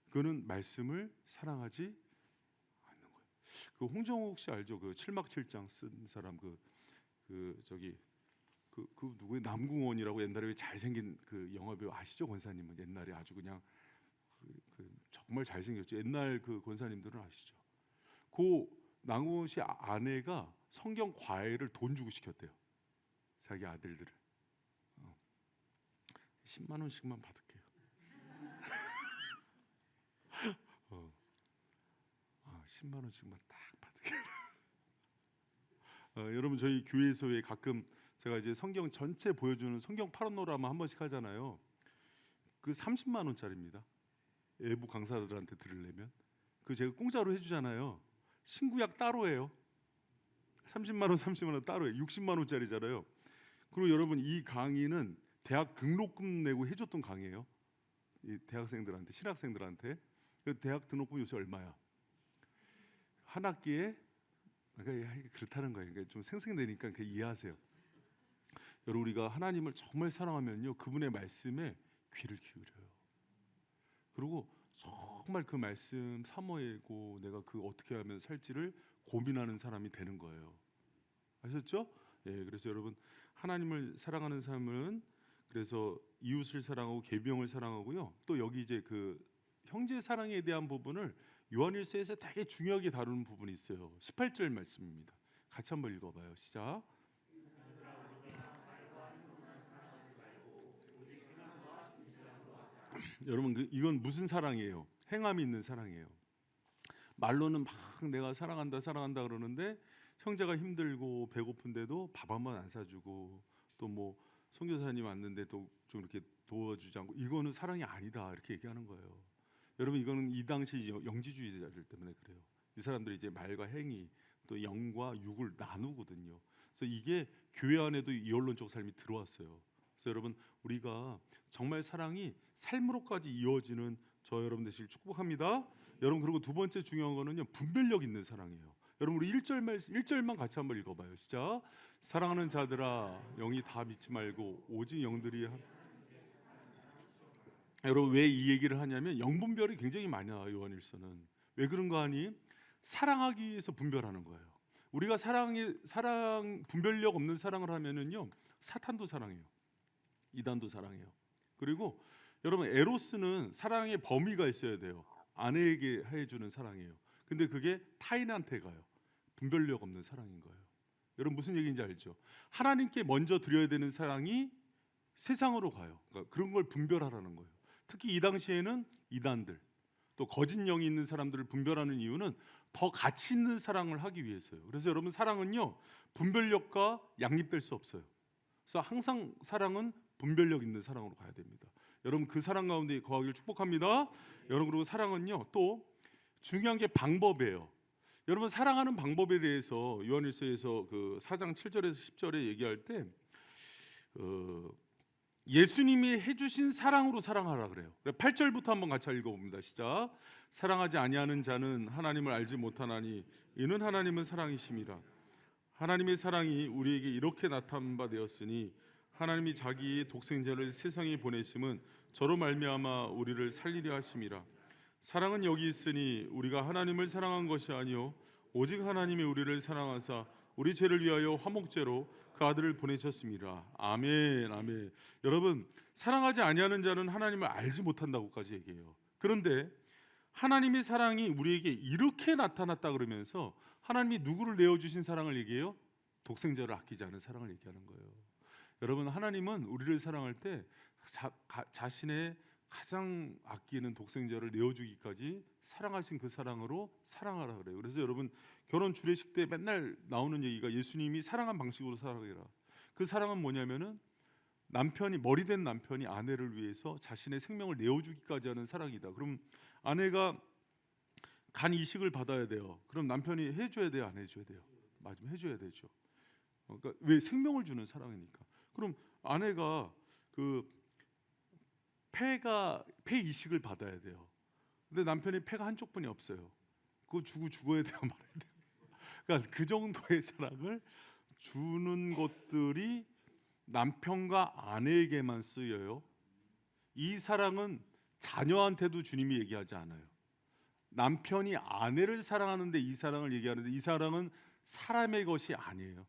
그거는 말씀을 사랑하지 않는 거예요. 그 홍정욱 씨 알죠? 그 7막 7장 쓴 사람, 그 누구의 남궁원이라고, 옛날에 잘생긴 그 영화배우 아시죠? 권사님은 옛날에 아주 그냥 정말 잘생겼죠. 옛날 그 권사님들은 아시죠? 그 남궁원 씨 아내가 성경 과외를 돈 주고 시켰대요, 자기 아들들을. 10만 원씩만 받을게요. 10만 원씩만 딱 받을게요. 여러분 저희 교회에서 가끔 제가 이제 성경 전체 보여주는 성경 파노라마 한 번씩 하잖아요. 그 30만 원짜리입니다. 외부 강사들한테 들으려면 그 제가 공짜로 해주잖아요. 신구약 따로예요. 30만 원 따로예요. 60만 원짜리잖아요. 그리고 여러분 이 강의는 대학 등록금 내고 해줬던 강의예요. 이 대학생들한테, 신학생들한테. 그 대학 등록금 요새 얼마야? 한 학기에 그러니까 그렇다는 거예요. 그러니까 좀 생생되니까 이해하세요. 여러분 우리가 하나님을 정말 사랑하면요, 그분의 말씀에 귀를 기울여요. 그리고 정말 그 말씀 사모하고 내가 그 어떻게 하면 살지를 고민하는 사람이 되는 거예요. 아셨죠? 예, 그래서 여러분 하나님을 사랑하는 삶은 그래서 이웃을 사랑하고 계병을 사랑하고요. 또 여기 이제 그 형제 사랑에 대한 부분을 요한일서에서 되게 중요하게 다루는 부분이 있어요. 18절 말씀입니다. 같이 한번 읽어봐요. 시작. 여러분 이건 무슨 사랑이에요? 행함이 있는 사랑이에요. 말로는 막 내가 사랑한다 사랑한다 그러는데 형제가 힘들고 배고픈데도 밥 한 번 안 사주고 또 뭐 선교사님 왔는데도 좀 이렇게 도와주지 않고 이거는 사랑이 아니다 이렇게 얘기하는 거예요. 여러분 이거는 이 당시 영지주의자들 때문에 그래요. 이 사람들이 이제 말과 행위 또 영과 육을 나누거든요. 그래서 이게 교회 안에도 이언론적 삶이 들어왔어요. 그래서 여러분 우리가 정말 사랑이 삶으로까지 이어지는 저 여러분 되시길 축복합니다. 여러분 그리고 두 번째 중요한 거는요, 분별력 있는 사랑이에요. 여러분 우리 1절만 같이 한번 읽어봐요. 시작. 사랑하는 자들아 영이 다 믿지 말고 오직 영들이 여러분 왜 이 얘기를 하냐면 영분별이 굉장히 많이 나와요. 요한일서는 왜 그런가 하니 사랑하기 위해서 분별하는 거예요. 우리가 사랑 분별력 없는 사랑을 하면은요 사탄도 사랑해요. 이단도 사랑해요. 그리고 여러분 에로스는 사랑의 범위가 있어야 돼요. 아내에게 해주는 사랑이에요. 근데 그게 타인한테 가요. 분별력 없는 사랑인 거예요. 여러분 무슨 얘기인지 알죠? 하나님께 먼저 드려야 되는 사랑이 세상으로 가요. 그러니까 그런 걸 분별하라는 거예요. 특히 이 당시에는 이단들 또 거짓 영이 있는 사람들을 분별하는 이유는 더 가치 있는 사랑을 하기 위해서요. 그래서 여러분 사랑은요 분별력과 양립될 수 없어요. 그래서 항상 사랑은 분별력 있는 사랑으로 가야 됩니다. 여러분 그 사랑 가운데 거하기를 축복합니다. 여러분 그리고 사랑은요 또 중요한 게 방법이에요. 여러분 사랑하는 방법에 대해서 요한일서에서 그 4장 7절에서 10절에 얘기할 때 예수님이 해주신 사랑으로 사랑하라 그래요. 8절부터 한번 같이 읽어봅니다. 시작. 사랑하지 아니하는 자는 하나님을 알지 못하나니 이는 하나님은 사랑이심이라. 하나님의 사랑이 우리에게 이렇게 나타난 바 되었으니 하나님이 자기 독생자를 세상에 보내심은 저로 말미암아 우리를 살리려 하심이라. 사랑은 여기 있으니 우리가 하나님을 사랑한 것이 아니요 오직 하나님이 우리를 사랑하사 우리 죄를 위하여 화목제로 그 아들을 보내셨습니다. 아멘, 아멘. 여러분 사랑하지 아니하는 자는 하나님을 알지 못한다고까지 얘기해요. 그런데 하나님의 사랑이 우리에게 이렇게 나타났다 그러면서 하나님이 누구를 내어주신 사랑을 얘기해요? 독생자를 아끼지 않은 사랑을 얘기하는 거예요. 여러분 하나님은 우리를 사랑할 때 자신의 가장 아끼는 독생자를 내어주기까지 사랑하신 그 사랑으로 사랑하라 그래요. 그래서 여러분 결혼 주례식 때 맨날 나오는 얘기가 예수님이 사랑한 방식으로 사랑해라. 그 사랑은 뭐냐면은 머리된 남편이 아내를 위해서 자신의 생명을 내어주기까지 하는 사랑이다. 그럼 아내가 간 이식을 받아야 돼요. 그럼 남편이 해줘야 돼요, 안 해줘야 돼요? 맞으면 해줘야 되죠. 그러니까 왜 생명을 주는 사랑이니까. 그럼 아내가 그 폐 이식을 받아야 돼요. 근데 남편이 폐가 한쪽뿐이 없어요. 그거 죽어야 돼요, 말아야 돼요. 그러니까 그 정도의 사랑을 주는 것들이 남편과 아내에게만 쓰여요. 이 사랑은 자녀한테도 주님이 얘기하지 않아요. 남편이 아내를 사랑하는데 이 사랑을 얘기하는데 이 사랑은 사람의 것이 아니에요.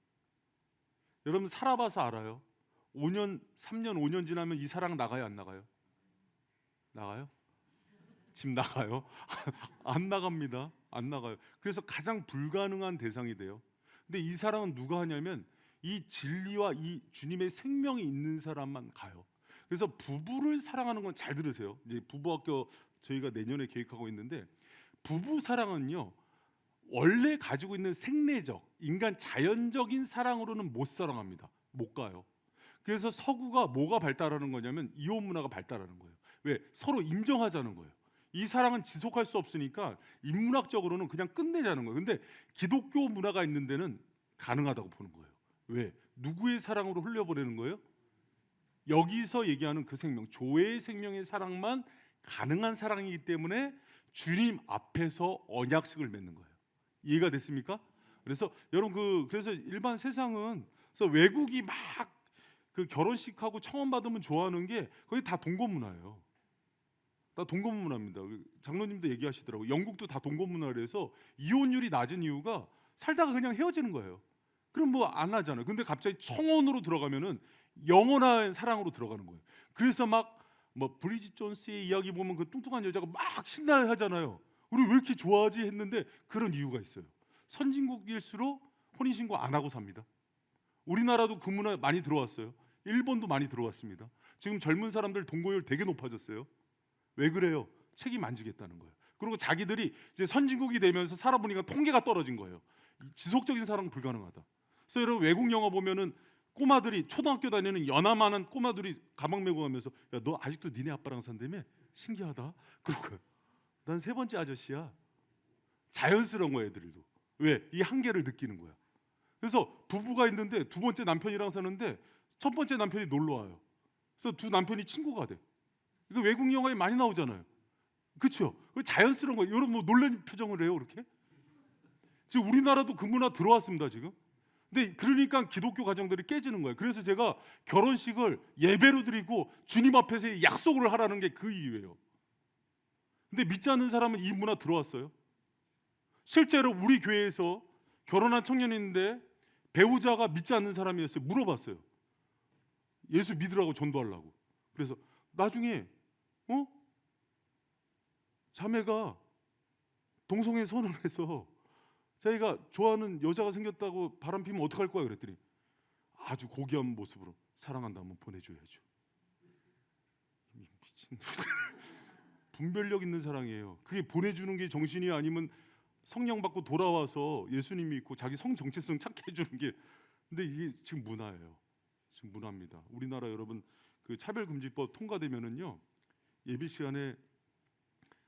여러분 살아봐서 알아요. 5년, 3년, 5년 지나면 이 사랑 나가요, 안 나가요? 나가요? 집 나가요? 안 나갑니다. 안 나가요. 그래서 가장 불가능한 대상이 돼요. 근데 이 사랑은 누가 하냐면 이 진리와 이 주님의 생명이 있는 사람만 가요. 그래서 부부를 사랑하는 건 잘 들으세요. 이제 부부학교 저희가 내년에 계획하고 있는데 부부 사랑은요 원래 가지고 있는 생리적 인간 자연적인 사랑으로는 못 사랑합니다. 못 가요. 그래서 서구가 뭐가 발달하는 거냐면 이혼 문화가 발달하는 거예요. 왜? 서로 인정하자는 거예요. 이 사랑은 지속할 수 없으니까 인문학적으로는 그냥 끝내자는 거예요. 근데 기독교 문화가 있는 데는 가능하다고 보는 거예요. 왜? 누구의 사랑으로 흘려보내는 거예요? 여기서 얘기하는 그 생명, 조회의 생명의 사랑만 가능한 사랑이기 때문에 주님 앞에서 언약식을 맺는 거예요. 이해가 됐습니까? 그래서 여러분 그래서 일반 세상은 그래서 외국이 막 그 결혼식하고 청혼 받으면 좋아하는 게 거의 다 동거 문화예요. 다 동거 문화입니다. 장로님도 얘기하시더라고요. 영국도 다 동거 문화라서 이혼율이 낮은 이유가 살다가 그냥 헤어지는 거예요. 그럼 뭐 안 하잖아요. 근데 갑자기 청혼으로 들어가면은 영원한 사랑으로 들어가는 거예요. 그래서 막 뭐 브리짓 존스의 이야기 보면 그 뚱뚱한 여자가 막 신나하잖아요. 우리 왜 이렇게 좋아하지 했는데 그런 이유가 있어요. 선진국일수록 혼인신고 안 하고 삽니다. 우리나라도 그 문화 많이 들어왔어요. 일본도 많이 들어왔습니다. 지금 젊은 사람들 동거율 되게 높아졌어요. 왜 그래요? 책임 안 지겠다는 거예요. 그리고 자기들이 이제 선진국이 되면서 살아보니까 통계가 떨어진 거예요. 지속적인 사랑은 불가능하다. 그래서 여러분 외국 영화 보면은 꼬마들이 초등학교 다니는 연하만한 꼬마들이 가방 메고 가면서 야 너 아직도 니네 아빠랑 산다며? 신기하다. 그러고 난 세 번째 아저씨야. 자연스러운 거야 애들도. 왜? 이 한계를 느끼는 거야. 그래서 부부가 있는데 두 번째 남편이랑 사는데 첫 번째 남편이 놀러 와요. 그래서 두 남편이 친구가 돼. 이거 외국 영화에 많이 나오잖아요. 그렇죠? 자연스러운 거예요. 여러분 뭐 놀란 표정을 해요, 그렇게? 지금 우리나라도 그 문화 들어왔습니다, 지금. 근데 그러니까 기독교 가정들이 깨지는 거예요. 그래서 제가 결혼식을 예배로 드리고 주님 앞에서 약속을 하라는 게 그 이유예요. 근데 믿지 않는 사람은 이 문화 들어왔어요. 실제로 우리 교회에서 결혼한 청년인데 배우자가 믿지 않는 사람이었어요. 물어봤어요. 예수 믿으라고 전도하려고. 그래서 나중에 자매가 동성애 선언해서 자기가 좋아하는 여자가 생겼다고 바람 피면 어떡할 거야 그랬더니 아주 고귀한 모습으로 사랑한다면 보내줘야죠. 미친 분별력 있는 사랑이에요. 그게 보내주는 게 정신이 아니면 성령 받고 돌아와서 예수님 믿고 자기 성 정체성 찾게 해주는 게. 근데 이게 지금 문화예요. 지금 문화입니다. 우리나라 여러분 그 차별금지법 통과되면은요 예배 시간에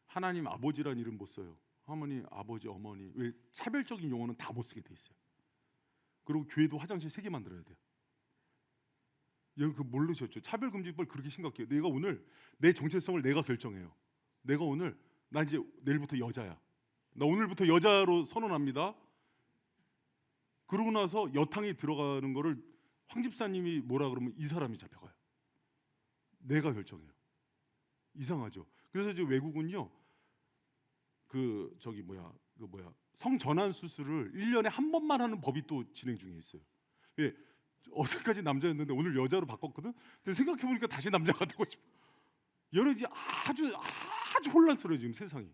하나님 아버지란 이름 못 써요. 어머니, 아버지, 어머니. 왜 차별적인 용어는 다 못 쓰게 돼 있어요. 그리고 교회도 화장실 3개 만들어야 돼요. 여러분 그 모르셨죠? 차별금지법 그렇게 심각해요. 내가 오늘 내 정체성을 내가 결정해요. 내가 오늘 나 이제 내일부터 여자야. 나 오늘부터 여자로 선언합니다. 그러고 나서 여탕에 들어가는 거를 황 집사님이 뭐라 그러면 이 사람이 잡혀가요. 내가 결정해요. 이상하죠? 그래서 이제 외국은요 그 성전환 수술을 1년에 한 번만 하는 법이 또 진행 중에 있어요. 예, 어제까지 남자였는데 오늘 여자로 바꿨거든. 근데 생각해 보니까 다시 남자가 되고 싶어. 여러분 이제 아주 혼란스러워요 지금 세상이.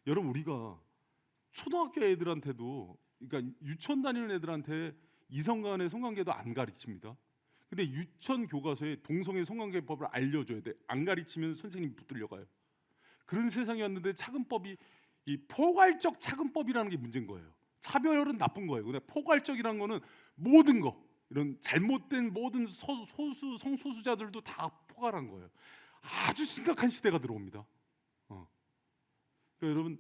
여러분 우리가 초등학교 애들한테도 그러니까 유치원 다니는 애들한테 이성 간의 성관계도 안 가르칩니다. 근데 유치원 교과서에 동성애 성관계법을 알려줘야 돼. 안 가르치면 선생님이 붙들려 가요. 그런 세상이 왔는데 차근법이 이 포괄적 차근법이라는 게 문제인 거예요. 차별은 나쁜 거예요. 근데 포괄적이라는 거는 모든 거 이런 잘못된 모든 성소수자들도 다 포괄한 거예요. 아주 심각한 시대가 들어옵니다. 그러니까 여러분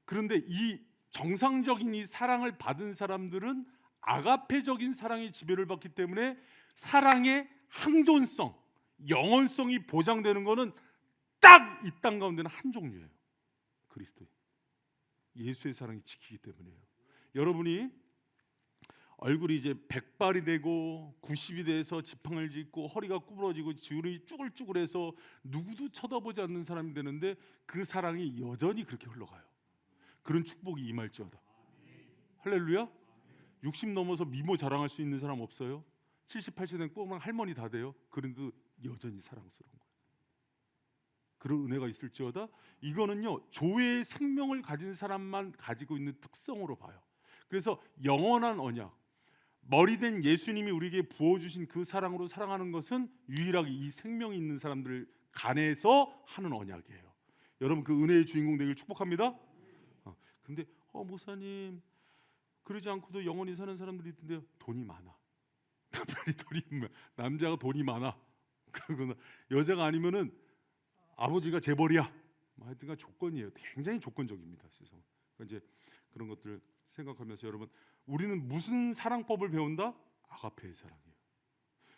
그런데 이 정상적인 이 사랑을 받은 사람들은 아가페적인 사랑의 지배를 받기 때문에 사랑의 항존성, 영원성이 보장되는 것은 딱 이 땅 가운데는 한 종류예요. 그리스도인 예수의 사랑이 지키기 때문이에요. 여러분이 얼굴이 이제 100발이 되고 90이 돼서 지팡이를 짚고 허리가 구부러지고 주름이 쭈글쭈글해서 누구도 쳐다보지 않는 사람이 되는데 그 사랑이 여전히 그렇게 흘러가요. 그런 축복이 임할지어다. 할렐루야. 60 넘어서 미모 자랑할 수 있는 사람 없어요? 70, 80 된 꼬마 할머니 다 돼요. 그런데도 여전히 사랑스러운 거예요. 그런 은혜가 있을지어다. 이거는요 조회의 생명을 가진 사람만 가지고 있는 특성으로 봐요. 그래서 영원한 언약, 머리 된 예수님이 우리에게 부어주신 그 사랑으로 사랑하는 것은 유일하게 이 생명이 있는 사람들 간에서 하는 언약이에요. 여러분 그 은혜의 주인공 되길 축복합니다. 근데 목사님 그러지 않고도 영원히 사는 사람들이 있던데요. 돈이 많아. 특별히 남자가 돈이 많아. 그러거나 여자가 아니면은 아버지가 재벌이야. 하여튼간 조건이에요. 굉장히 조건적입니다. 세상. 그러니까 이제 그런 것들 생각하면서 여러분 우리는 무슨 사랑법을 배운다? 아가페의 사랑이에요.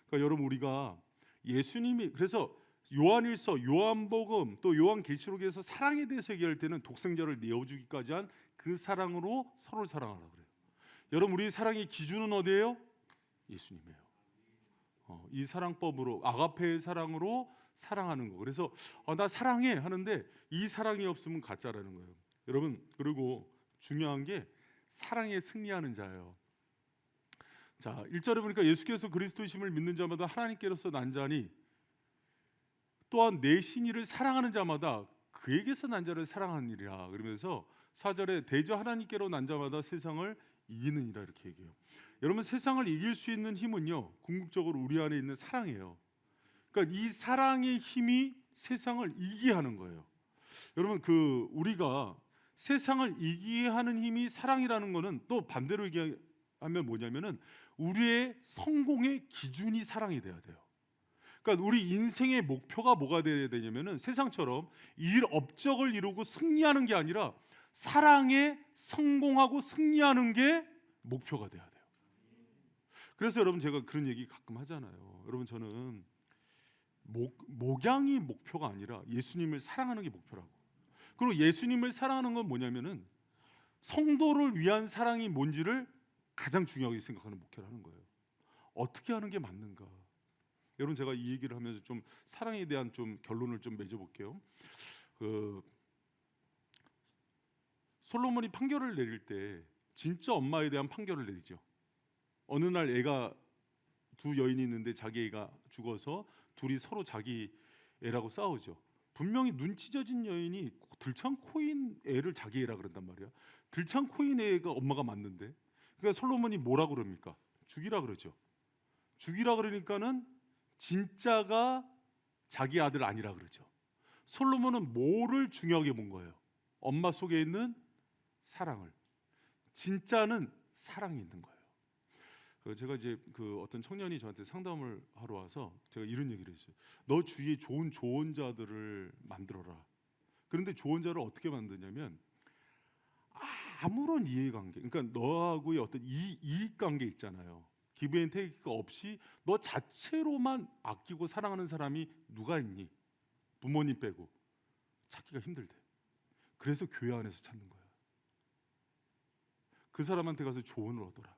그러니까 여러분 우리가 예수님이 그래서 요한일서, 요한복음 또 요한계시록에서 사랑에 대해서 얘기할 때는 독생자를 내어주기까지 한 그 사랑으로 서로를 사랑하라 그래요. 여러분 우리의 사랑의 기준은 어디예요? 예수님이에요. 이 사랑법으로 아가페의 사랑으로 사랑하는 거. 그래서 나 사랑해 하는데 이 사랑이 없으면 가짜라는 거예요. 여러분 그리고 중요한 게 사랑에 승리하는 자예요. 자 1절에 보니까 예수께서 그리스도이심을 믿는 자마다 하나님께로서 난 자니 또한 내 신이를 사랑하는 자마다 그에게서 난 자를 사랑하느니라. 그러면서 4절에 대저 하나님께로 난 자마다 세상을 이기느니라 이렇게 얘기해요. 여러분 세상을 이길 수 있는 힘은요 궁극적으로 우리 안에 있는 사랑이에요. 그러니까 이 사랑의 힘이 세상을 이기게 하는 거예요. 여러분 우리가 세상을 이기게 하는 힘이 사랑이라는 거는 또 반대로 얘기하면 뭐냐면은 우리의 성공의 기준이 사랑이 돼야 돼요. 그러니까 우리 인생의 목표가 뭐가 돼야 되냐면은 세상처럼 업적을 이루고 승리하는 게 아니라 사랑에 성공하고 승리하는 게 목표가 돼야 돼요. 그래서 여러분 제가 그런 얘기 가끔 하잖아요. 여러분 저는 목양이 목표가 아니라 예수님을 사랑하는 게 목표라고. 그리고 예수님을 사랑하는 건 뭐냐면은 성도를 위한 사랑이 뭔지를 가장 중요하게 생각하는 목표라는 거예요. 어떻게 하는 게 맞는가? 여러분 제가 이 얘기를 하면서 좀 사랑에 대한 좀 결론을 좀 맺어볼게요. 솔로몬이 판결을 내릴 때 진짜 엄마에 대한 판결을 내리죠. 어느 날 애가 두 여인이 있는데 자기 애가 죽어서 둘이 서로 자기 애라고 싸우죠. 분명히 눈치 젖은 여인이 들창코인 애를 자기 애라 그런단 말이야. 들창코인 애가 엄마가 맞는데, 그러니까 솔로몬이 뭐라 그럽니까? 죽이라 그러죠. 죽이라 그러니까는 진짜가 자기 아들 아니라 그러죠. 솔로몬은 뭐를 중요하게 본 거예요? 엄마 속에 있는 사랑을. 진짜는 사랑이 있는 거예요. 제가 이제 어떤 청년이 저한테 상담을 하러 와서 제가 이런 얘기를 했어요. 너 주위에 좋은 조언자들을 만들어라. 그런데 조언자를 어떻게 만드냐면 아무런 이해관계, 그러니까 너하고의 어떤 이익관계 있잖아요. 기브앤테이크가 없이 너 자체로만 아끼고 사랑하는 사람이 누가 있니? 부모님 빼고 찾기가 힘들대. 그래서 교회 안에서 찾는 거야. 그 사람한테 가서 조언을 얻어라.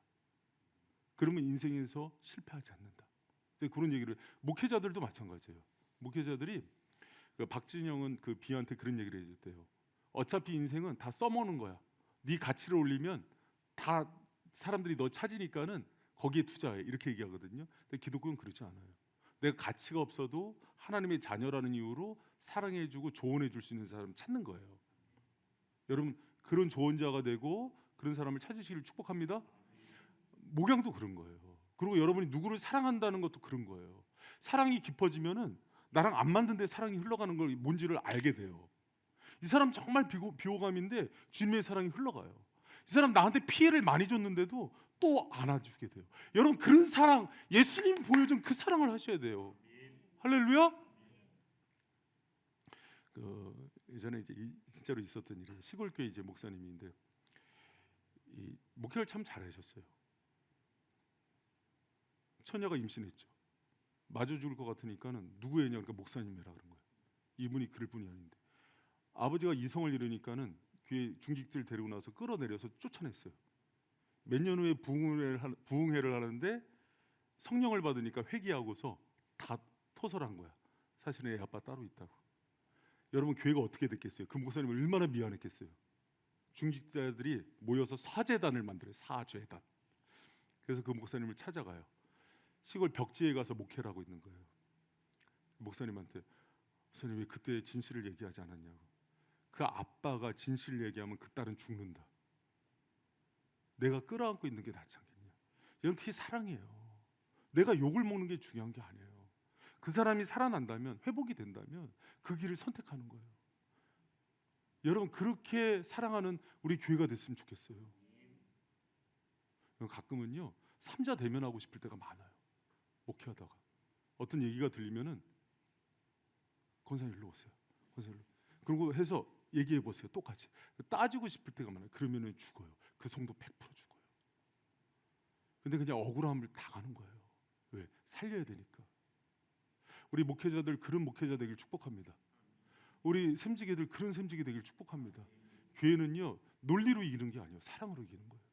그러면 인생에서 실패하지 않는다. 그런 얘기를 목회자들도 마찬가지예요. 목회자들이 박진영은 비한테 그런 얘기를 해줬대요. 어차피 인생은 다 써먹는 거야. 네 가치를 올리면 다 사람들이 너 찾으니까는 거기에 투자해. 이렇게 얘기하거든요. 근데 기독교는 그렇지 않아요. 내가 가치가 없어도 하나님의 자녀라는 이유로 사랑해주고 조언해줄 수 있는 사람 찾는 거예요. 여러분 그런 조언자가 되고 그런 사람을 찾으시기를 축복합니다. 목양도 그런 거예요. 그리고 여러분이 누구를 사랑한다는 것도 그런 거예요. 사랑이 깊어지면은 나랑 안 맞는데 사랑이 흘러가는 걸 뭔지를 알게 돼요. 이 사람 정말 비호감인데 주님의 사랑이 흘러가요. 이 사람 나한테 피해를 많이 줬는데도 또 안아주게 돼요. 여러분 그런 사랑, 예수님이 보여준 그 사랑을 하셔야 돼요. 할렐루야. 예전에 이제 진짜로 있었던 일이에요. 시골교회 이제 목사님인데 이 목회를 참 잘하셨어요. 처녀가 임신했죠. 맞아 죽을 것 같으니까는 누구 애냐 그러니까 목사님이라 그런 거예요. 이분이 그럴 분이 아닌데 아버지가 이성을 잃으니까는 교회 중직들 데리고 나서 끌어내려서 쫓아냈어요. 몇 년 후에 부흥회를 하는데 성령을 받으니까 회개하고서 다 토설한 거야. 사실은 애 아빠 따로 있다고. 여러분 교회가 어떻게 됐겠어요? 그 목사님 얼마나 미안했겠어요. 중직자들이 모여서 사제단을 만들어요. 사제단. 그래서 그 목사님을 찾아가요. 시골 벽지에 가서 목회를 하고 있는 거예요. 목사님한테 목사님 왜 그때 진실을 얘기하지 않았냐고. 그 아빠가 진실을 얘기하면 그 딸은 죽는다. 내가 끌어안고 있는 게 낫지 않겠냐. 여러분 그게 사랑이에요. 내가 욕을 먹는 게 중요한 게 아니에요. 그 사람이 살아난다면, 회복이 된다면 그 길을 선택하는 거예요. 여러분 그렇게 사랑하는 우리 교회가 됐으면 좋겠어요. 가끔은요 삼자 대면하고 싶을 때가 많아요. 목회하다가 어떤 얘기가 들리면은 권사님 일로 오세요. 권사님 일로. 그리고 해서 얘기해 보세요. 똑같이 따지고 싶을 때가 많아요. 그러면은 죽어요. 그 성도 100% 죽어요. 근데 그냥 억울함을 당하는 거예요. 왜? 살려야 되니까. 우리 목회자들 그런 목회자 되길 축복합니다. 우리 샘지개들 그런 샘지개 되길 축복합니다. 교회는요 논리로 이기는 게 아니에요. 사랑으로 이기는 거예요.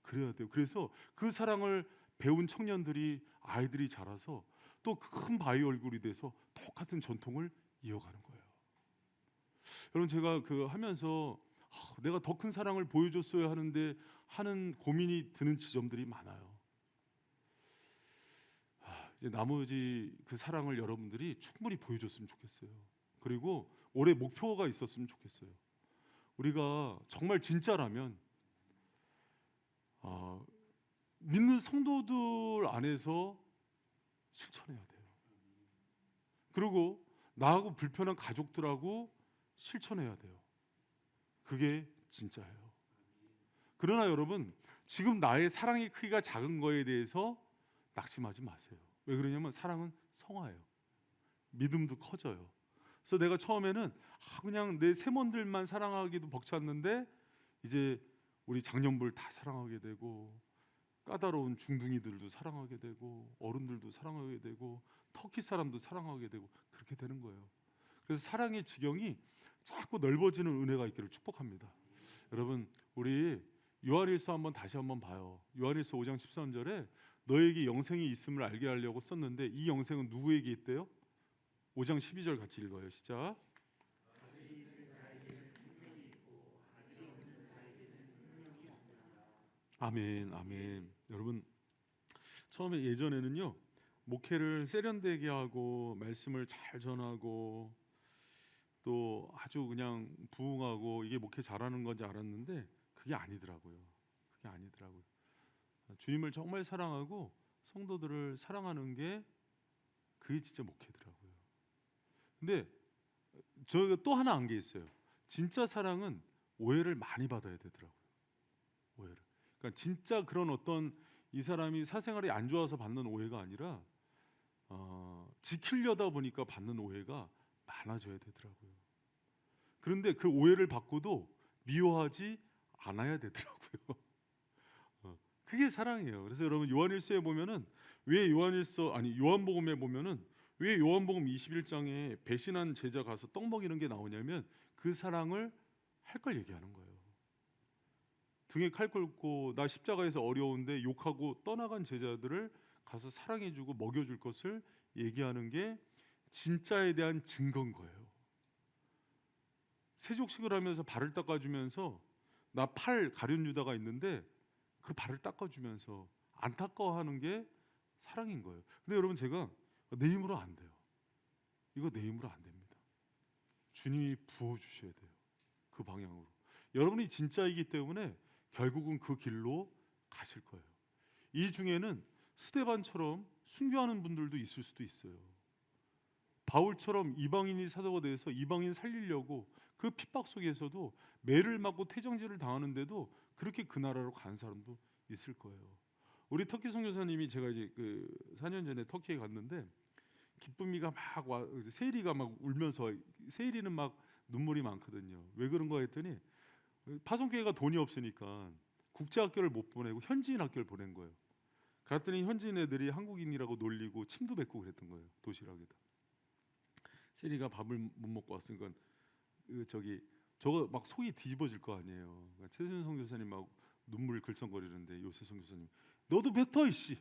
그래야 돼요. 그래서 그 사랑을 배운 청년들이, 아이들이 자라서 또 큰 바위 얼굴이 돼서 똑같은 전통을 이어가는 거예요. 여러분 제가 그 하면서 내가 더 큰 사랑을 보여줬어야 하는데 하는 고민이 드는 지점들이 많아요. 이제 나머지 그 사랑을 여러분들이 충분히 보여줬으면 좋겠어요. 그리고 올해 목표가 있었으면 좋겠어요. 우리가 정말 진짜라면 믿는 성도들 안에서 실천해야 돼요. 그리고 나하고 불편한 가족들하고 실천해야 돼요. 그게 진짜예요. 그러나 여러분 지금 나의 사랑의 크기가 작은 거에 대해서 낙심하지 마세요. 왜 그러냐면 사랑은 성화예요. 믿음도 커져요. 그래서 내가 처음에는 그냥 내 세몬들만 사랑하기도 벅찼는데 이제 우리 장년부를 다 사랑하게 되고 까다로운 중둥이들도 사랑하게 되고 어른들도 사랑하게 되고 터키 사람도 사랑하게 되고 그렇게 되는 거예요. 그래서 사랑의 지경이 자꾸 넓어지는 은혜가 있기를 축복합니다. 여러분 우리 요한일서 다시 한번 봐요. 요한일서 5장 13절에 너에게 영생이 있음을 알게 하려고 썼는데 이 영생은 누구에게 있대요? 5장 12절 같이 읽어요. 시작. 아멘, 아멘. 여러분 처음에 예전에는요 목회를 세련되게 하고 말씀을 잘 전하고 또 아주 그냥 부흥하고 이게 목회 잘하는 건지 알았는데 그게 아니더라고요. 그게 아니더라고요. 주님을 정말 사랑하고 성도들을 사랑하는 게 그게 진짜 목회더라고요. 근데 저 또 하나 안 게 있어요. 진짜 사랑은 오해를 많이 받아야 되더라고요. 오해를. 그러니까 진짜 그런 어떤 이 사람이 사생활이 안 좋아서 받는 오해가 아니라 지키려다 보니까 받는 오해가 많아져야 되더라고요. 그런데 그 오해를 받고도 미워하지 않아야 되더라고요. 그게 사랑이에요. 그래서 여러분 요한일서에 보면은 왜 요한복음에 보면은 왜 요한복음 21장에 배신한 제자 가서 떡 먹이는 게 나오냐면 그 사랑을 할 걸 얘기하는 거예요. 등에 칼 걸고 나 십자가에서 어려운데 욕하고 떠나간 제자들을 가서 사랑해주고 먹여줄 것을 얘기하는 게 진짜에 대한 증거인 거예요. 세족식을 하면서 발을 닦아주면서 나 팔 가룟 유다가 있는데 그 발을 닦아주면서 안타까워하는 게 사랑인 거예요. 근데 여러분 제가 내 힘으로 안 돼요. 이거 내 힘으로 안 됩니다. 주님이 부어주셔야 돼요. 그 방향으로. 여러분이 진짜이기 때문에 결국은 그 길로 가실 거예요. 이 중에는 스데반처럼 순교하는 분들도 있을 수도 있어요. 바울처럼 이방인이 사도가 돼서 이방인 살리려고 그 핍박 속에서도 매를 맞고 태정질을 당하는데도 그렇게 그 나라로 간 사람도 있을 거예요. 우리 터키 선교사님이 제가 이제 그 4년 전에 터키에 갔는데 기쁨이가 막 와, 세일이가 막 울면서 세일이는 막 눈물이 많거든요. 왜 그런가 했더니 파송교회가 돈이 없으니까 국제학교를 못 보내고 현지인 학교를 보낸 거예요. 갔더니 현지인 애들이 한국인이라고 놀리고 침도 뱉고 그랬던 거예요. 도시락에다. 세리가 밥을 못 먹고 왔으니까 저거 막 속이 뒤집어질 거 아니에요. 그러니까 최순 선교사님 막 눈물 글썽거리는데 요새 선교사님 너도 뱉어 이씨.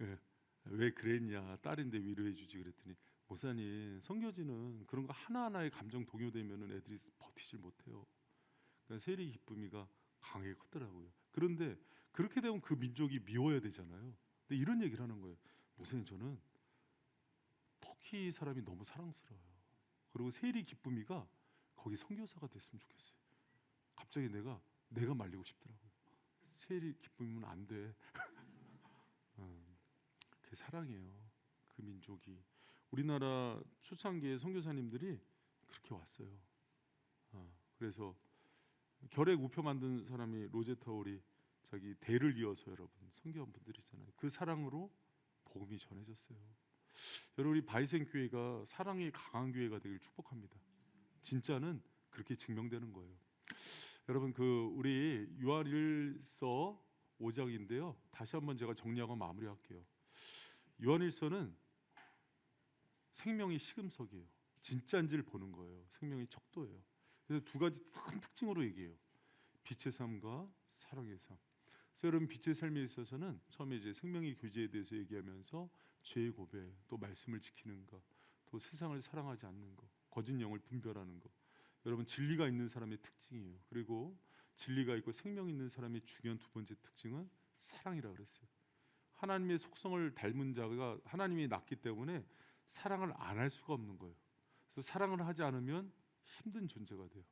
예, 왜 그랬냐 딸인데 위로해주지 그랬더니 목사님 선교지는 그런 거 하나하나에 감정 동요되면은 애들이 버티질 못해요. 그러니까 세리 기쁨이가 강하게 컸더라고요. 그런데 그렇게 되면 그 민족이 미워야 되잖아요. 근데 이런 얘기를 하는 거예요. 목사님 저는 터키 사람이 너무 사랑스러워요. 그리고 세리 기쁨이가 거기 선교사가 됐으면 좋겠어요. 갑자기 내가 내가 말리고 싶더라고요. 세일이 기쁘면 안 돼. 그게 사랑이에요. 그 민족이 우리나라 초창기에 선교사님들이 그렇게 왔어요. 그래서 결핵 우표 만든 사람이 로제타 올이 자기 대를 이어서 여러분 선교한 분들이잖아요. 그 사랑으로 복음이 전해졌어요. 여러분 우리 바이센 교회가 사랑이 강한 교회가 되길 축복합니다. 진짜는 그렇게 증명되는 거예요. 여러분 그 우리 요한일서 5장인데요. 다시 한번 제가 정리하고 마무리할게요. 요한일서는 생명의 시금석이에요. 진짜인지를 보는 거예요. 생명의 척도예요. 그래서 두 가지 큰 특징으로 얘기해요. 빛의 삶과 사랑의 삶. 그래서 여러분 빛의 삶에 있어서는 처음에 이제 생명의 교제에 대해서 얘기하면서 죄의 고백, 또 말씀을 지키는 것, 또 세상을 사랑하지 않는 것, 거짓 영을 분별하는 것. 여러분 진리가 있는 사람의 특징이에요. 그리고 진리가 있고 생명 있는 사람의 중요한 두 번째 특징은 사랑이라 그랬어요. 하나님의 속성을 닮은 자가 하나님이 낳기 때문에 사랑을 안 할 수가 없는 거예요. 그래서 사랑을 하지 않으면 힘든 존재가 돼요.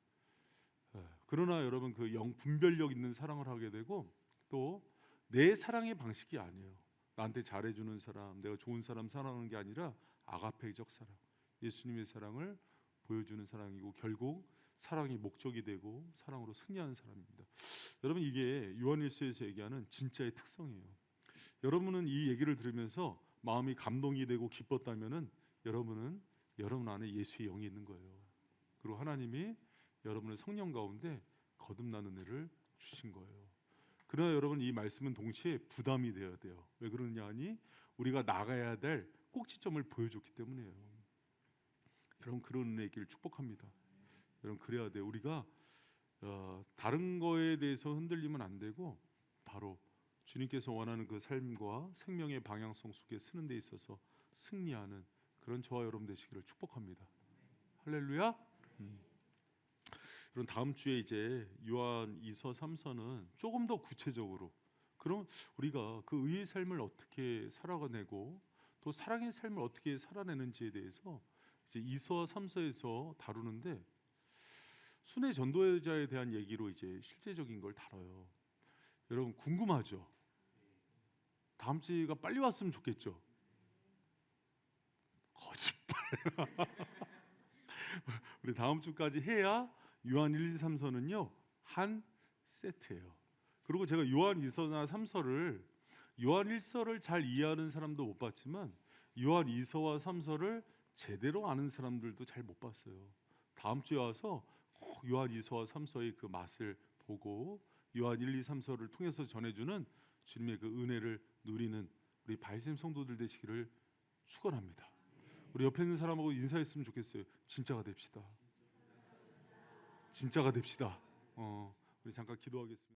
그러나 여러분 그 영 분별력 있는 사랑을 하게 되고 또 내 사랑의 방식이 아니에요. 나한테 잘해주는 사람, 내가 좋은 사람 사랑하는 게 아니라 아가페적 사랑, 예수님의 사랑을 보여주는 사랑이고 결국 사랑이 목적이 되고 사랑으로 승리하는 사람입니다. 여러분 이게 요한일서에서 얘기하는 진짜의 특성이에요. 여러분은 이 얘기를 들으면서 마음이 감동이 되고 기뻤다면은 여러분 안에 예수의 영이 있는 거예요. 그리고 하나님이 여러분의 성령 가운데 거듭나는 애를 주신 거예요. 그러나 여러분 이 말씀은 동시에 부담이 되어야 돼요. 왜 그러냐 하니 우리가 나가야 될 꼭지점을 보여줬기 때문이에요. 여러분 그런 은혜의 길을 축복합니다. 여러분 그래야 돼요. 우리가 다른 거에 대해서 흔들리면 안 되고 바로 주님께서 원하는 그 삶과 생명의 방향성 속에 쓰는 데 있어서 승리하는 그런 저와 여러분 되시기를 축복합니다. 할렐루야. 그럼 다음 주에 이제 요한 2서 3서는 조금 더 구체적으로 그럼 우리가 그 의의 삶을 어떻게 살아가내고 또 사랑의 삶을 어떻게 살아내는지에 대해서 이제 2서와 3서에서 다루는데 순회 전도자에 대한 얘기로 이제 실제적인 걸 다뤄요. 여러분 궁금하죠? 다음 주가 빨리 왔으면 좋겠죠? 거짓말. 우리 다음 주까지 해야 요한 1, 2, 3서는요 한 세트예요. 그리고 제가 요한 2서나 3서를 요한 1서를 잘 이해하는 사람도 못 봤지만 요한 2서와 3서를 제대로 아는 사람들도 잘 못 봤어요. 다음 주에 와서 꼭 요한 2서와 3서의 그 맛을 보고 요한 1, 2, 3서를 통해서 전해주는 주님의 그 은혜를 누리는 우리 바이샘 성도들 되시기를 축원합니다. 우리 옆에 있는 사람하고 인사했으면 좋겠어요. 진짜가 됩시다. 진짜가 됩시다. 우리 잠깐 기도하겠습니다.